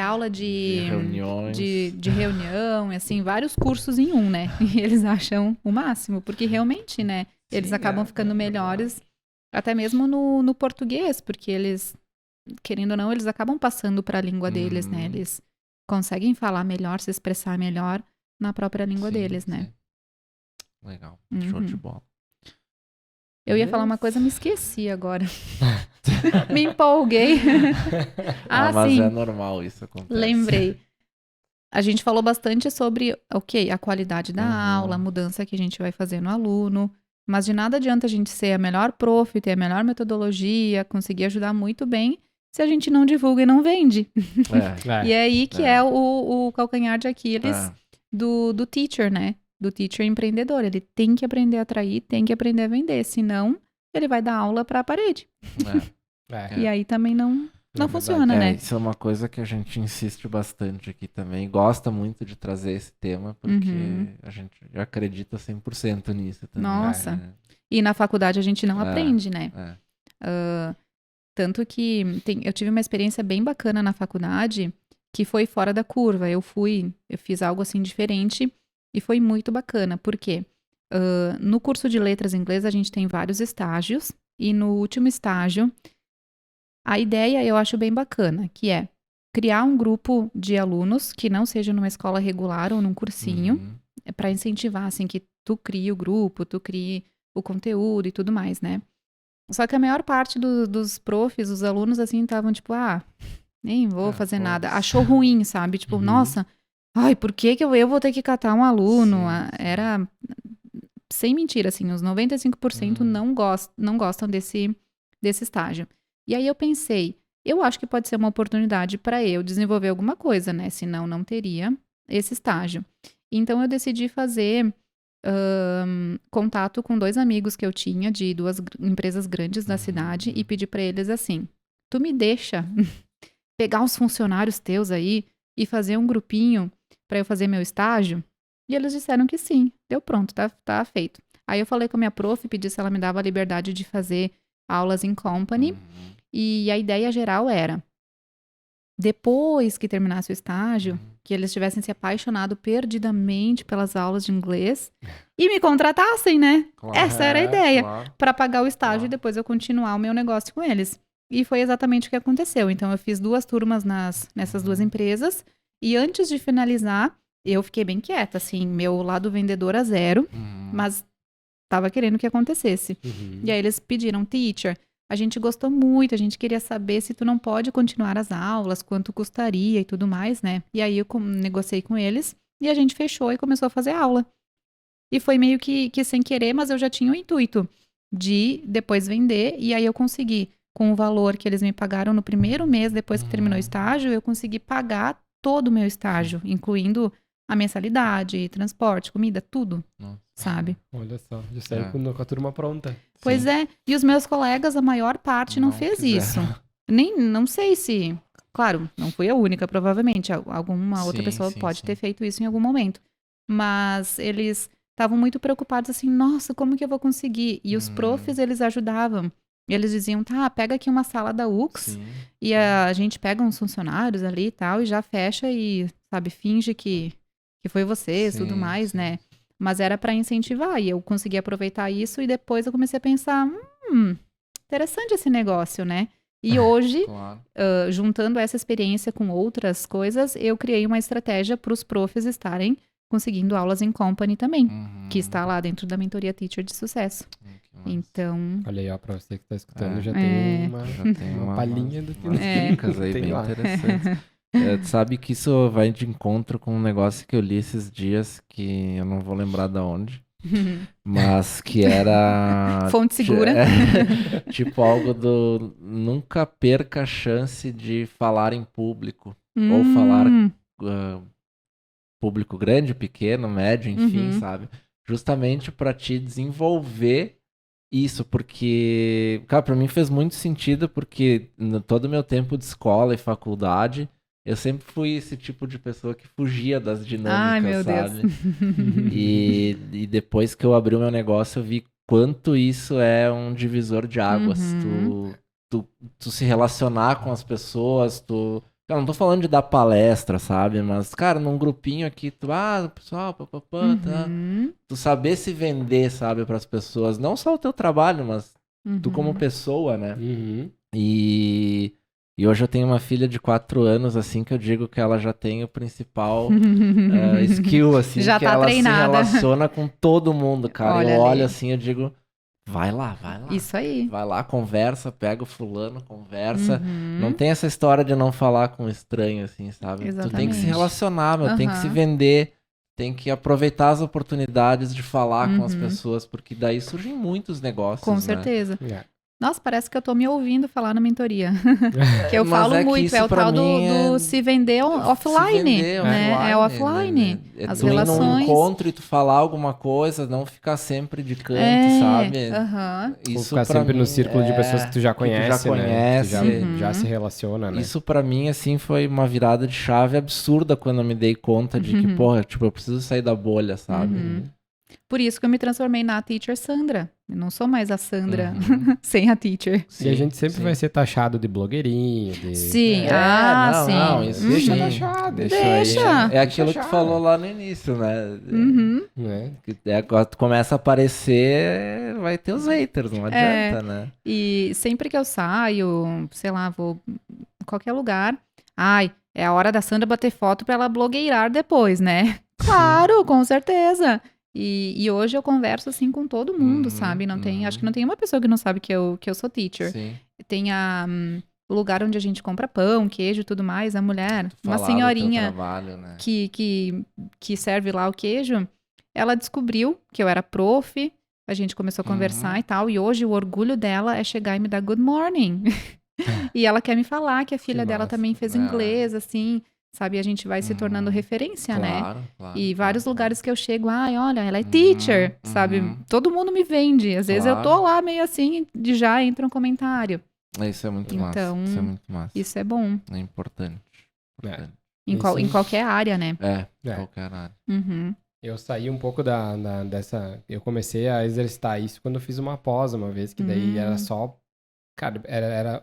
aula de reuniões. de reunião, assim, vários cursos em um, né? E eles acham o máximo, porque realmente, né? Eles acabam ficando melhores, até mesmo no português, porque eles, querendo ou não, eles acabam passando para a língua deles, né? Eles conseguem falar melhor, se expressar melhor na própria língua deles, né? Legal, show de bola. Eu ia falar uma coisa, me esqueci agora. Me empolguei. Mas sim. é normal, isso acontece. Lembrei. A gente falou bastante sobre, a qualidade da aula, a mudança que a gente vai fazer no aluno, mas de nada adianta a gente ser a melhor prof, ter a melhor metodologia, conseguir ajudar muito bem, se a gente não divulga e não vende. E é aí que é o calcanhar de Aquiles do teacher, né? Do teacher empreendedor. Ele tem que aprender a atrair, tem que aprender a vender, senão ele vai dar aula para a parede. E aí também não funciona, né? Isso é uma coisa que a gente insiste bastante aqui também. Gosta muito de trazer esse tema, porque a gente acredita 100% nisso também. Nossa. E na faculdade a gente não aprende, né? Tanto que eu tive uma experiência bem bacana na faculdade, que foi fora da curva. Eu fiz algo assim diferente e foi muito bacana. Por quê? No curso de letras em inglês a gente tem vários estágios, e no último estágio a ideia eu acho bem bacana, que é criar um grupo de alunos que não seja numa escola regular ou num cursinho, para incentivar, assim, que tu crie o grupo, tu crie o conteúdo e tudo mais, né? Só que a maior parte dos profs, os alunos, assim, estavam tipo, nem vou fazer nada. Achou ruim, sabe? Tipo, nossa, por que eu vou ter que catar um aluno? Era, sem mentira, assim, os 95% não gostam desse estágio. E aí eu pensei, eu acho que pode ser uma oportunidade para eu desenvolver alguma coisa, né? Senão não teria esse estágio. Então eu decidi fazer contato com 2 amigos que eu tinha de 2 empresas grandes da cidade e pedi para eles assim, tu me deixa pegar uns funcionários teus aí e fazer um grupinho para eu fazer meu estágio? E eles disseram que sim. Deu pronto, tá feito. Aí eu falei com a minha prof, pedi se ela me dava a liberdade de fazer aulas em company. E a ideia geral era, depois que terminasse o estágio, que eles tivessem se apaixonado perdidamente pelas aulas de inglês e me contratassem, né? Essa era a ideia, para pagar o estágio e depois eu continuar o meu negócio com eles. E foi exatamente o que aconteceu. Então eu fiz 2 turmas nessas 2 empresas e antes de finalizar, eu fiquei bem quieta, assim, meu lado vendedora 0, mas tava querendo que acontecesse. E aí eles pediram, teacher, a gente gostou muito, a gente queria saber se tu não pode continuar as aulas, quanto custaria e tudo mais, né? E aí eu negociei com eles e a gente fechou e começou a fazer aula. E foi meio que sem querer, mas eu já tinha o intuito de depois vender, e aí eu consegui, com o valor que eles me pagaram no primeiro mês depois que terminou o estágio, eu consegui pagar todo o meu estágio, incluindo a mensalidade, transporte, comida, tudo, sabe? Olha só, já saiu com a turma pronta. Pois é, e os meus colegas, a maior parte não fez isso. Não sei se Claro, não fui a única, provavelmente. Alguma outra pessoa pode ter feito isso em algum momento. Mas eles estavam muito preocupados assim, nossa, como que eu vou conseguir? E os profs, eles ajudavam. Eles diziam, tá, pega aqui uma sala da UX e a gente pega uns funcionários ali e tal e já fecha e, sabe, finge que foi vocês, tudo mais, né? Mas era para incentivar e eu consegui aproveitar isso e depois eu comecei a pensar, interessante esse negócio, né? E hoje, juntando essa experiência com outras coisas, eu criei uma estratégia para os profs estarem conseguindo aulas em company também, que está lá dentro da mentoria Teacher de Sucesso. Então... Olha aí, ó, para você que está escutando, já tem uma palhinha do que dicas aí bem interessantes. Sabe que isso vai de encontro com um negócio que eu li esses dias, que eu não vou lembrar de onde, mas que era... Fonte segura. Tipo algo do nunca perca a chance de falar em público, ou falar público grande, pequeno, médio, enfim, sabe? Justamente para te desenvolver isso, porque, cara, pra mim fez muito sentido, porque no todo o meu tempo de escola e faculdade, eu sempre fui esse tipo de pessoa que fugia das dinâmicas, sabe? E depois que eu abri o meu negócio, eu vi quanto isso é um divisor de águas. Tu se relacionar com as pessoas, eu não tô falando de dar palestra, sabe? Mas, cara, num grupinho aqui, pessoal, tá? Tu saber se vender, sabe, pras pessoas. Não só o teu trabalho, mas tu como pessoa, né? E hoje eu tenho uma filha de 4 anos, assim, que eu digo que ela já tem o principal skill, assim, já que tá ela treinada. se relaciona com todo mundo, cara. Olha, eu olho assim, eu digo, vai lá. Isso aí. Vai lá, conversa, pega o fulano, conversa. Não tem essa história de não falar com estranho, assim, sabe? Exatamente. Tu tem que se relacionar, tem que se vender, tem que aproveitar as oportunidades de falar com as pessoas, porque daí surgem muitos negócios, Com né? certeza. Nossa, parece que eu tô me ouvindo falar na mentoria. Que eu Mas falo muito, é o tal do se vender offline, né? É offline. Né? As tu relações. Ir num encontro e tu falar alguma coisa, não ficar sempre de canto, sabe? Isso ficar sempre no círculo de pessoas que tu já conhece, né? Que já se relaciona, né? Isso pra mim, assim, foi uma virada de chave absurda quando eu me dei conta de que, porra, tipo, eu preciso sair da bolha, sabe? Por isso que eu me transformei na Teacher Sandra. Eu não sou mais a Sandra sem a Teacher. E a gente sempre vai ser taxado de blogueirinho. Sim, sim. Não, isso deixa taxado. Deixa. É aquilo que tu falou lá no início, né? Quando tu começa a aparecer, vai ter os haters, não adianta, né? E sempre que eu saio, sei lá, vou em qualquer lugar, é a hora da Sandra bater foto pra ela blogueirar depois, né? Claro, com certeza. E hoje eu converso assim com todo mundo, sabe? Acho que não tem uma pessoa que não sabe que eu sou teacher. Sim. Tem o lugar onde a gente compra pão, queijo e tudo mais, a mulher, uma senhorinha trabalho, né? que serve lá o queijo, ela descobriu que eu era prof, a gente começou a conversar e tal, e hoje o orgulho dela é chegar e me dar good morning. E ela quer me falar que a filha dela também fez inglês, assim... Sabe, a gente vai se tornando referência, né? E vários lugares que eu chego, olha, ela é teacher, sabe? Todo mundo me vende. Às vezes eu tô lá meio assim, já entra um comentário. Isso é muito massa. Isso é muito massa. Isso é bom. É importante. Em qualquer área, né? Em qualquer área. Eu saí um pouco dessa... Eu comecei a exercitar isso quando eu fiz uma pós uma vez, que daí era só... Cara, era...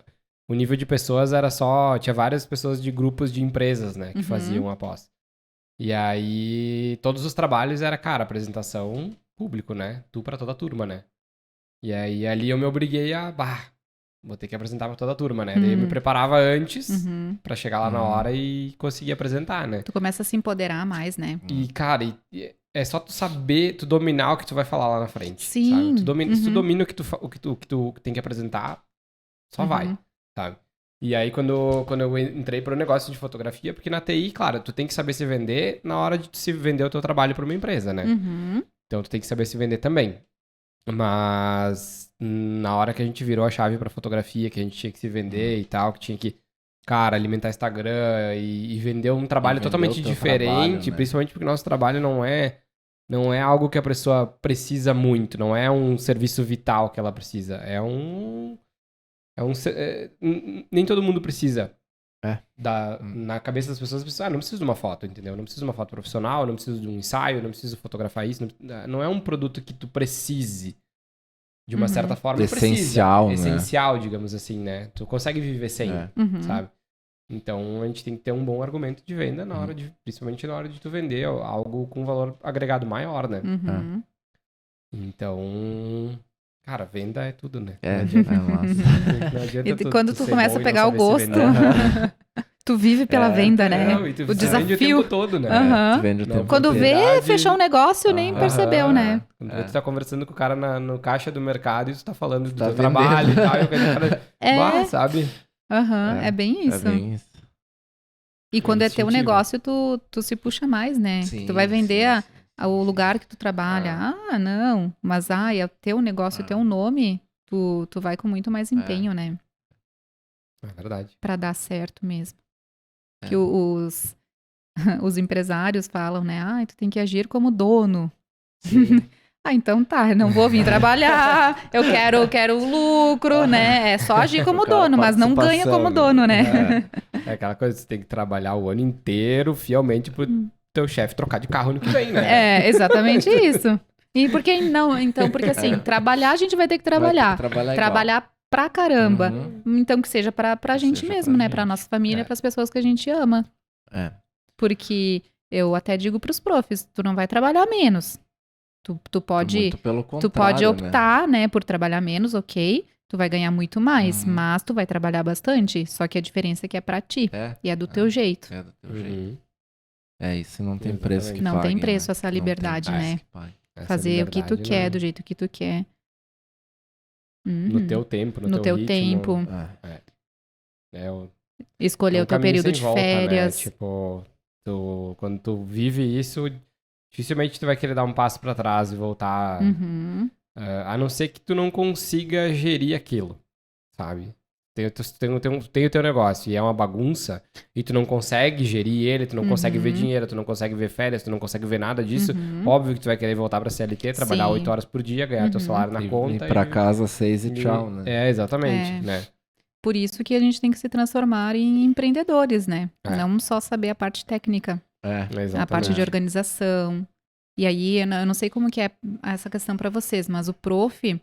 O nível de pessoas era só... Tinha várias pessoas de grupos de empresas, né? Que faziam a pós. E aí... Todos os trabalhos era, cara, apresentação público, né? Tu pra toda a turma, né? E aí ali eu me obriguei a... Vou ter que apresentar pra toda a turma, né? Daí eu me preparava antes pra chegar lá na hora e conseguir apresentar, né? Tu começa a se empoderar mais, né? E, cara... É só tu saber, tu dominar o que tu vai falar lá na frente. Sim. Sabe? Se tu domina o que tu tem que apresentar, só vai. Sabe? E aí, quando eu entrei pro negócio de fotografia, porque na TI, claro, tu tem que saber se vender na hora de tu se vender o teu trabalho pra uma empresa, né? Então, tu tem que saber se vender também. Mas, na hora que a gente virou a chave pra fotografia, que a gente tinha que se vender e tal, que tinha que, cara, alimentar Instagram e vender um trabalho totalmente diferente, trabalho, né? Principalmente porque nosso trabalho não é algo que a pessoa precisa muito, não é um serviço vital que ela precisa, nem todo mundo precisa Na cabeça das pessoas, não preciso de uma foto, entendeu? Não preciso de uma foto profissional, não preciso de um ensaio, não preciso fotografar isso. Não é um produto que tu precise, de uma certa forma. Essencial, né? Essencial, digamos assim, né? Tu consegue viver sem, sabe? Então, a gente tem que ter um bom argumento de venda na hora principalmente na hora de tu vender algo com valor agregado maior, né? Então, cara, venda é tudo, né? Não adianta e quando tu começa a pegar o gosto, tu vive pela venda, né? Não, e tu o desafio. Vende o tempo todo, né? Tu vende o tempo quando vê, fechou um negócio, nem percebeu, né? Quando tu tá conversando com o cara no caixa do mercado e tu tá falando do teu trabalho e tal, e o cara, sabe? É bem isso. É bem isso. E quando é teu negócio, tu se puxa mais, né? Tu vai vender o lugar que tu trabalha. Não. Mas, é o teu negócio, o teu nome, tu vai com muito mais empenho, né? É verdade. Pra dar certo mesmo. Que os empresários falam, né? Tu tem que agir como dono. Então tá, não vou vir trabalhar, eu quero lucro, né? É só agir como dono, mas não ganha como dono, né? É aquela coisa, você tem que trabalhar o ano inteiro fielmente pro teu chefe trocar de carro ano que vem, né? É, exatamente isso. E por que não? Então, porque assim, trabalhar a gente vai ter que trabalhar. Trabalhar pra caramba. Então que seja pra gente mesmo, né? Pra nossa família, pras pessoas que a gente ama. Porque eu até digo pros profs, tu não vai trabalhar menos. Tu pode optar, né, por trabalhar menos, ok. Tu vai ganhar muito mais, mas tu vai trabalhar bastante. Só que a diferença é que é pra ti. E é do teu jeito. É do teu jeito. Isso não tem preço que não pague, tem preço né? essa liberdade, né? Fazer o que tu quer, do jeito que tu quer. No teu tempo, no teu ritmo. Tempo. Escolher o teu período de férias. Né? Tipo, quando tu vive isso, dificilmente tu vai querer dar um passo pra trás e voltar. A não ser que tu não consiga gerir aquilo, sabe? Tem o teu negócio e é uma bagunça e tu não consegue gerir ele, tu não consegue ver dinheiro, tu não consegue ver férias, tu não consegue ver nada disso. Óbvio que tu vai querer voltar pra CLT, trabalhar 8 horas por dia, ganhar teu salário na conta. Ir pra casa 6 e tchau, né? Exatamente, né? Por isso que a gente tem que se transformar em empreendedores, né? Não só saber a parte técnica. A parte de organização. E aí, eu não sei como que é essa questão pra vocês, mas o prof,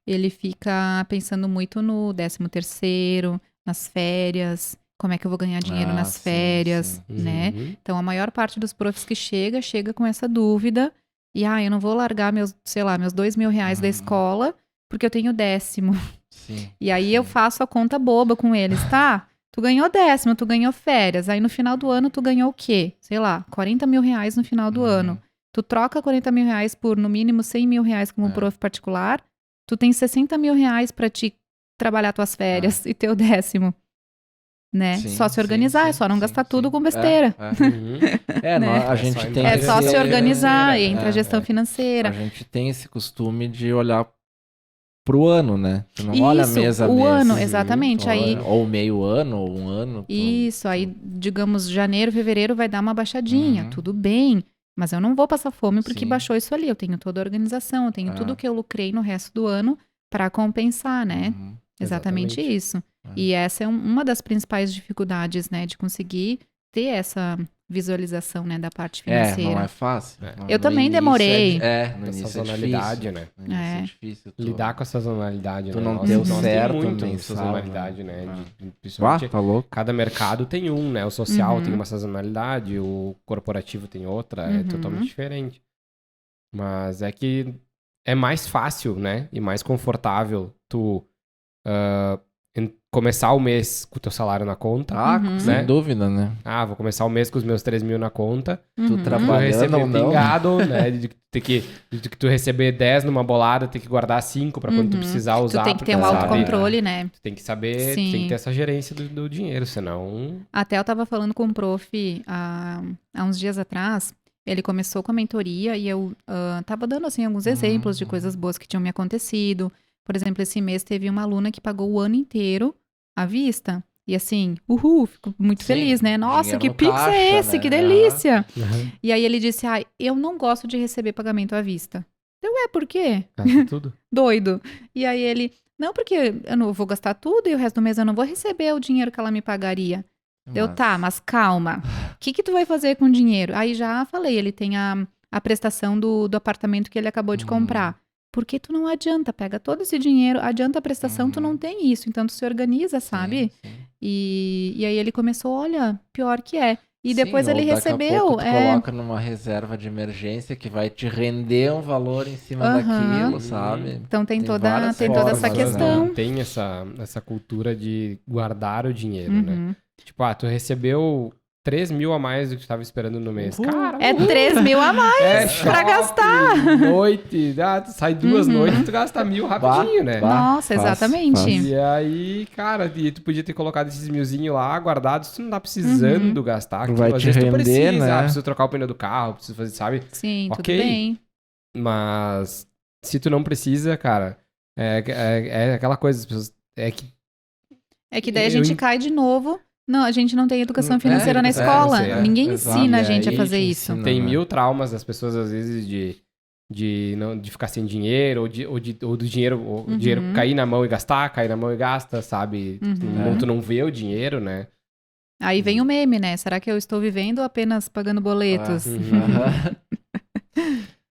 ele fica pensando muito no 13º, nas férias, como é que eu vou ganhar dinheiro nas férias, né? Então, a maior parte dos profs que chega com essa dúvida e, eu não vou largar meus R$2.000 da escola porque eu tenho 10º. E aí, eu faço a conta boba com eles, tá? Tu ganhou 10º, tu ganhou férias. Aí no final do ano tu ganhou o quê? Sei lá, R$40.000 no final do ano. Tu troca R$40.000 por no mínimo R$100.000 como prof particular. Tu tem R$60.000 pra te trabalhar tuas férias e teu 10º. Né? Só se organizar, é só não gastar tudo com besteira. A gente tem É só se organizar, entra a gestão financeira. A gente tem esse costume de olhar pro ano, né? Tu não olha mês a mês. O ano, exatamente. Aí, ou meio ano, ou um ano. Isso, aí, digamos, janeiro, fevereiro vai dar uma baixadinha. Tudo bem, mas eu não vou passar fome porque baixou isso ali. Eu tenho toda a organização, eu tenho tudo que eu lucrei no resto do ano para compensar, né? Exatamente isso. E essa é uma das principais dificuldades, né? De conseguir ter essa visualização, né, da parte financeira. Não é fácil. Eu também demorei. No início sazonalidade, é difícil, né? É difícil. Lidar com a sazonalidade, tu não deu certo muito sazonalidade, né? Principalmente, tá louco. Cada mercado tem né? O social tem uma sazonalidade, o corporativo tem outra, é totalmente diferente. Mas é que é mais fácil, né? E mais confortável tu começar o mês com o teu salário na conta. Sem dúvida, né? Vou começar o mês com os meus 3.000 na conta. Tu trabalhando receber ou não. pingado, né? De tu receber 10 numa bolada, ter que guardar 5 pra quando tu precisar usar. Tu tem que ter um autocontrole, né? Tu tem que saber, tu tem que ter essa gerência do dinheiro, senão... Até eu tava falando com um prof há uns dias atrás. Ele começou com a mentoria e eu tava dando, assim, alguns exemplos de coisas boas que tinham me acontecido. Por exemplo, esse mês teve uma aluna que pagou o ano inteiro à vista. E assim, fico muito feliz, né? Nossa, que Pix caixa, é esse? Né? Que delícia! E aí ele disse, eu não gosto de receber pagamento à vista. Por quê? Gasta tudo. Doido. E aí ele, não, porque eu não vou gastar tudo e o resto do mês eu não vou receber o dinheiro que ela me pagaria. Mas calma. O que tu vai fazer com o dinheiro? Aí já falei, ele tem a prestação do apartamento que ele acabou de comprar. Por que tu não adianta? Pega todo esse dinheiro, adianta a prestação, tu não tem isso. Então tu se organiza, sabe? Sim. E aí ele começou, olha, pior que é. E depois ele recebeu. Daqui a pouco tu coloca numa reserva de emergência que vai te render um valor em cima daquilo, sabe? Então tem toda essa questão. Né? Tem essa cultura de guardar o dinheiro, né? Tipo, tu recebeu 3 mil a mais do que tu estava esperando no mês. Cara, 3 mil a mais pra gastar. Noite, tu sai 2 noites, tu gasta 1.000 rapidinho, né? Nossa, exatamente. E aí, cara, tu podia ter colocado esses 1.000zinho lá guardados, se tu não tá precisando gastar. Aquilo, vai te render, tu precisa, né? Precisa trocar o pneu do carro, precisa fazer, sabe? Sim, tudo bem. Mas se tu não precisa, cara, é aquela coisa, as pessoas... É que daí a gente cai de novo. Não, a gente não tem educação financeira na escola. Ninguém ensina a gente a fazer isso. Tem 1000 traumas das pessoas, às vezes, de ficar sem dinheiro, ou do dinheiro, o dinheiro cair na mão e gastar, cair na mão e gasta, sabe? Tu não vê o dinheiro, né? Aí vem o meme, né? Será que eu estou vivendo ou apenas pagando boletos?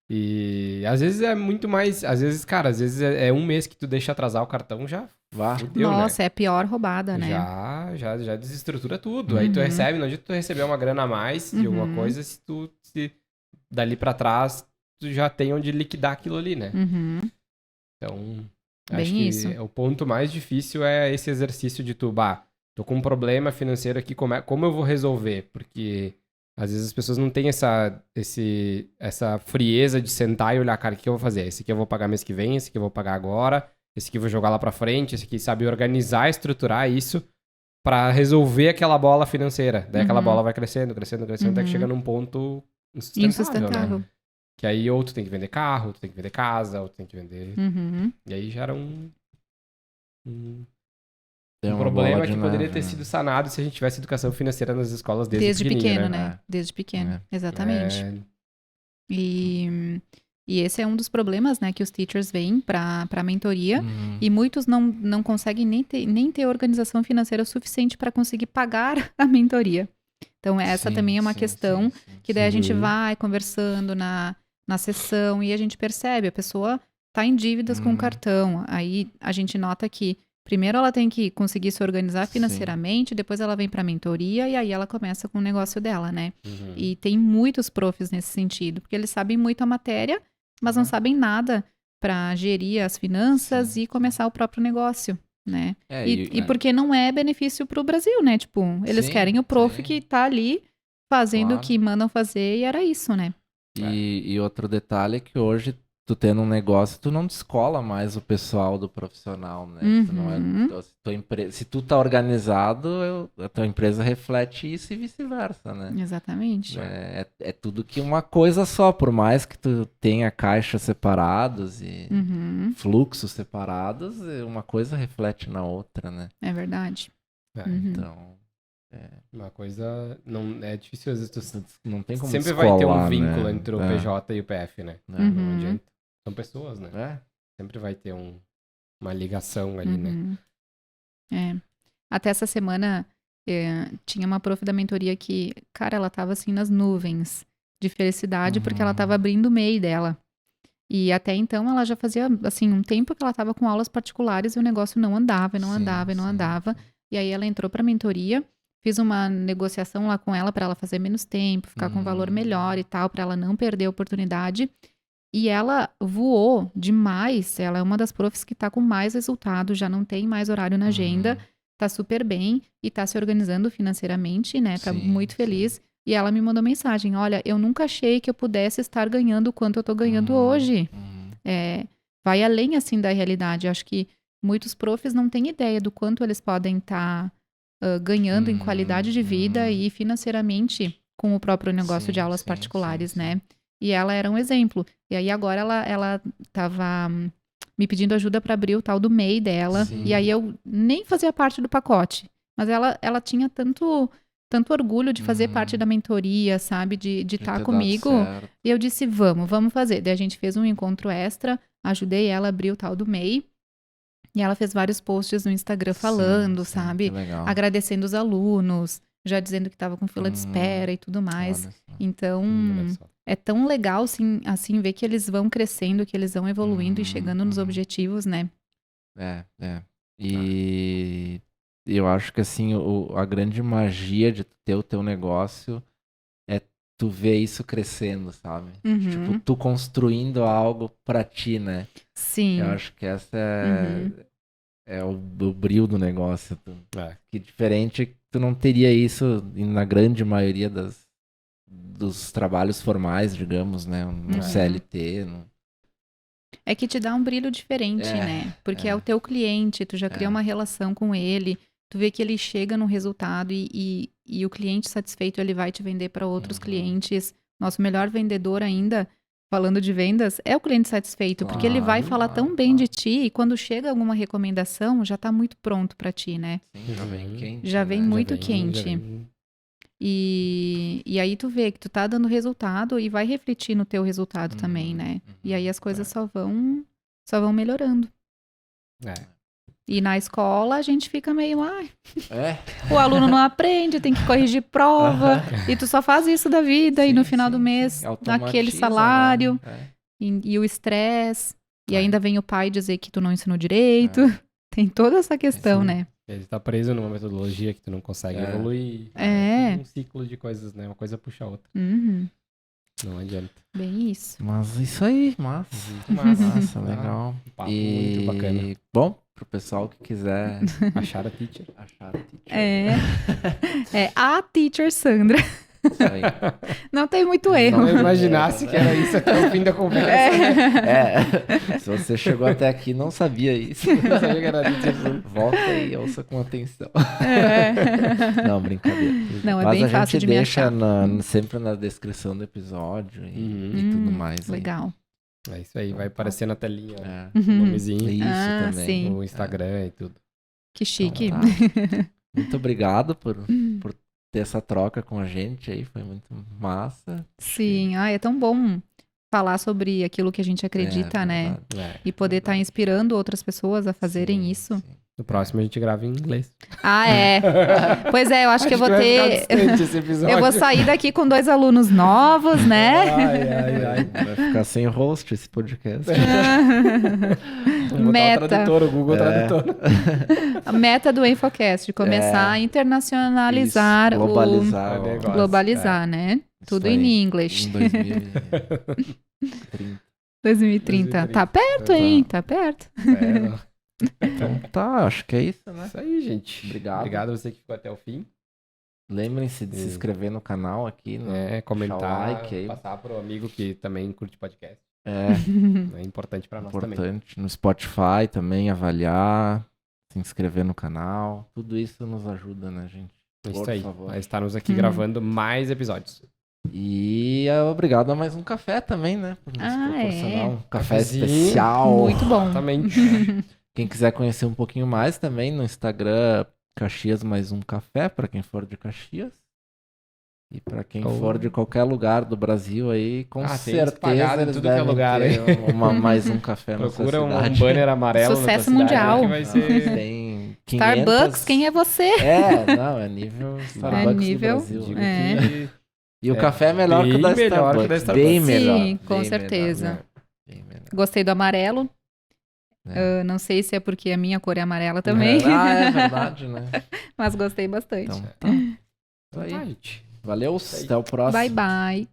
E às vezes é muito mais... Às vezes, cara, é um mês que tu deixa atrasar o cartão, já fudeu, Nossa, né? é a pior roubada, né? Já desestrutura tudo. Aí tu recebe, não adianta tu receber uma grana a mais de alguma coisa, se dali pra trás tu já tem onde liquidar aquilo ali, né? Então, acho que o ponto mais difícil é esse exercício de tu, tô com um problema financeiro aqui, como eu vou resolver? Porque às vezes as pessoas não têm essa frieza de sentar e olhar, cara, o que eu vou fazer? Esse aqui eu vou pagar mês que vem, esse aqui eu vou pagar agora, esse aqui eu vou jogar lá pra frente, esse aqui sabe organizar, estruturar isso pra resolver aquela bola financeira. Daí aquela bola vai crescendo, até que chega num ponto insustentável. Né? Que aí ou tu tem que vender carro, ou tu tem que vender casa, ou tu tem que vender... E aí gera um problema que poderia ter sido sanado se a gente tivesse educação financeira nas escolas desde pequeno, né? Desde pequeno, exatamente. E esse é um dos problemas, né, que os teachers veem para a mentoria, e muitos não conseguem nem ter organização financeira suficiente para conseguir pagar a mentoria. Então essa também é uma questão que daí a gente vai conversando na sessão e a gente percebe, a pessoa está em dívidas com o cartão, aí a gente nota que primeiro ela tem que conseguir se organizar financeiramente, depois ela vem para a mentoria e aí ela começa com o negócio dela, né? E tem muitos profs nesse sentido, porque eles sabem muito a matéria, mas não sabem nada para gerir as finanças e começar o próprio negócio, né? E porque não é benefício para o Brasil, né? Tipo, eles querem o prof que tá ali fazendo o que mandam fazer e era isso, né? E outro detalhe é que hoje tu tendo um negócio, tu não descola mais o pessoal do profissional, né? Tu não se tu tá organizado, a tua empresa reflete isso e vice-versa, né? Exatamente. É tudo que uma coisa só, por mais que tu tenha caixas separados e fluxos separados, uma coisa reflete na outra, né? É verdade. Então... Uma coisa... Não, é difícil, às vezes, tu não tem como sempre descolar, vai ter um vínculo, né, entre o PJ e o PF, né? Não adianta. São pessoas, né? Sempre vai ter uma ligação ali, né? Até essa semana, tinha uma prof da mentoria que, cara, ela tava assim nas nuvens de felicidade porque ela tava abrindo o MEI dela. E até então ela já fazia, assim, um tempo que ela tava com aulas particulares e o negócio não andava, não andava. E aí ela entrou pra mentoria, fiz uma negociação lá com ela pra ela fazer menos tempo, ficar com um valor melhor e tal, pra ela não perder a oportunidade. E ela voou demais, ela é uma das profs que tá com mais resultado, já não tem mais horário na agenda, tá super bem e tá se organizando financeiramente, né? Tá muito feliz. E ela me mandou mensagem, olha, eu nunca achei que eu pudesse estar ganhando o quanto eu tô ganhando hoje. Vai além, assim, da realidade. Eu acho que muitos profs não têm ideia do quanto eles podem estar ganhando em qualidade de vida e financeiramente com o próprio negócio de aulas particulares, né? E ela era um exemplo. E aí agora ela tava me pedindo ajuda para abrir o tal do MEI dela. E aí eu nem fazia parte do pacote. Mas ela tinha tanto orgulho de fazer parte da mentoria, sabe? De estar comigo. E eu disse, vamos fazer. Daí a gente fez um encontro extra, ajudei ela a abrir o tal do MEI. E ela fez vários posts no Instagram falando, sabe? Agradecendo os alunos. já dizendo que estava com fila de espera e tudo mais. Então, Olha só. é tão legal, assim, ver que eles vão crescendo, que eles vão evoluindo e chegando nos objetivos, né? E eu acho que, assim, a grande magia de ter o teu negócio é tu ver isso crescendo, sabe? Tipo, tu construindo algo pra ti, né? Sim. Eu acho que essa é o brilho do negócio. Que diferente, tu não teria isso na grande maioria dos trabalhos formais, digamos, né? No CLT. É que te dá um brilho diferente, né? Porque é o teu cliente, tu já cria uma relação com ele, tu vê que ele chega no resultado e o cliente satisfeito, ele vai te vender para outros clientes. Nosso melhor vendedor ainda, falando de vendas, é o cliente satisfeito, porque ele vai falar tão bem de ti e quando chega alguma recomendação, já tá muito pronto para ti, né? Sim, já vem quente. Já vem muito quente. Já vem. E aí tu vê que tu tá dando resultado e vai refletir no teu resultado também, né? E aí as coisas só vão melhorando. E na escola a gente fica meio, o aluno não aprende, tem que corrigir prova, e tu só faz isso da vida, e no final do mês, aquele salário, né? e o estresse, e ainda vem o pai dizer que tu não ensinou direito. Tem toda essa questão, né? Ele tá preso numa metodologia que tu não consegue evoluir. Um ciclo de coisas, né? Uma coisa puxa a outra. Não adianta. Bem isso. Mas isso aí, massa. Massa, legal. Um papo muito bacana. Bom, pro pessoal que quiser achar a teacher. É a Teacher Sandra. Isso aí. Não tem muito erro. Não imaginasse que era isso até o fim da conversa. Se você chegou até aqui e não sabia isso, Não sabia que era a Teacher Sandra. volta e ouça com atenção. Não, brincadeira. Não, é Mas bem a fácil gente de me deixa achar. sempre na descrição do episódio e tudo mais. Legal. É isso aí, vai aparecer na telinha o nomezinho. Isso também. Sim. O Instagram e tudo. Que chique. Então, muito obrigado por ter essa troca com a gente aí, foi muito massa. Sim, é tão bom falar sobre aquilo que a gente acredita, né? E poder estar inspirando outras pessoas a fazerem isso. Sim. No próximo a gente grava em inglês. Pois é, eu acho que eu vou ter... Eu vou sair daqui com 2 alunos novos, né? Vai ficar sem host esse podcast. Meta. O tradutor, o Google Tradutor. A meta do Infocast, começar a internacionalizar, globalizar, né? Tudo em inglês. Em 2030. Tá perto, hein? Tá perto. Então tá, acho que é isso, né? Isso aí, gente. Obrigado a você que ficou até o fim. Lembrem-se de se inscrever no canal aqui, comentar, like aí. passar pro amigo que também curte podcast. É importante pra nós também. No Spotify também, avaliar, se inscrever no canal. Tudo isso nos ajuda, né, gente? Isso aí. Estarmos aqui gravando mais episódios. E obrigado a mais um café também, né? Por nos proporcionar um café Cafézinho. especial. Muito bom. Exatamente. Quem quiser conhecer um pouquinho mais também no Instagram, Caxias mais um café, para quem for de Caxias. E para quem for de qualquer lugar do Brasil aí, com certeza eles devem lugar, ter mais um café na sua cidade. Procura um banner amarelo. Sucesso mundial. Que vai ser... Tem 500... Starbucks, quem é você? É nível Starbucks do Brasil. E o café é melhor que o da Starbucks. Bem melhor. Sim, com certeza. Gostei do amarelo. Não sei se é porque a minha cor é amarela também. É verdade, né? Mas gostei bastante. Então, tá. Isso aí. Valeu, até o próximo. Bye, bye.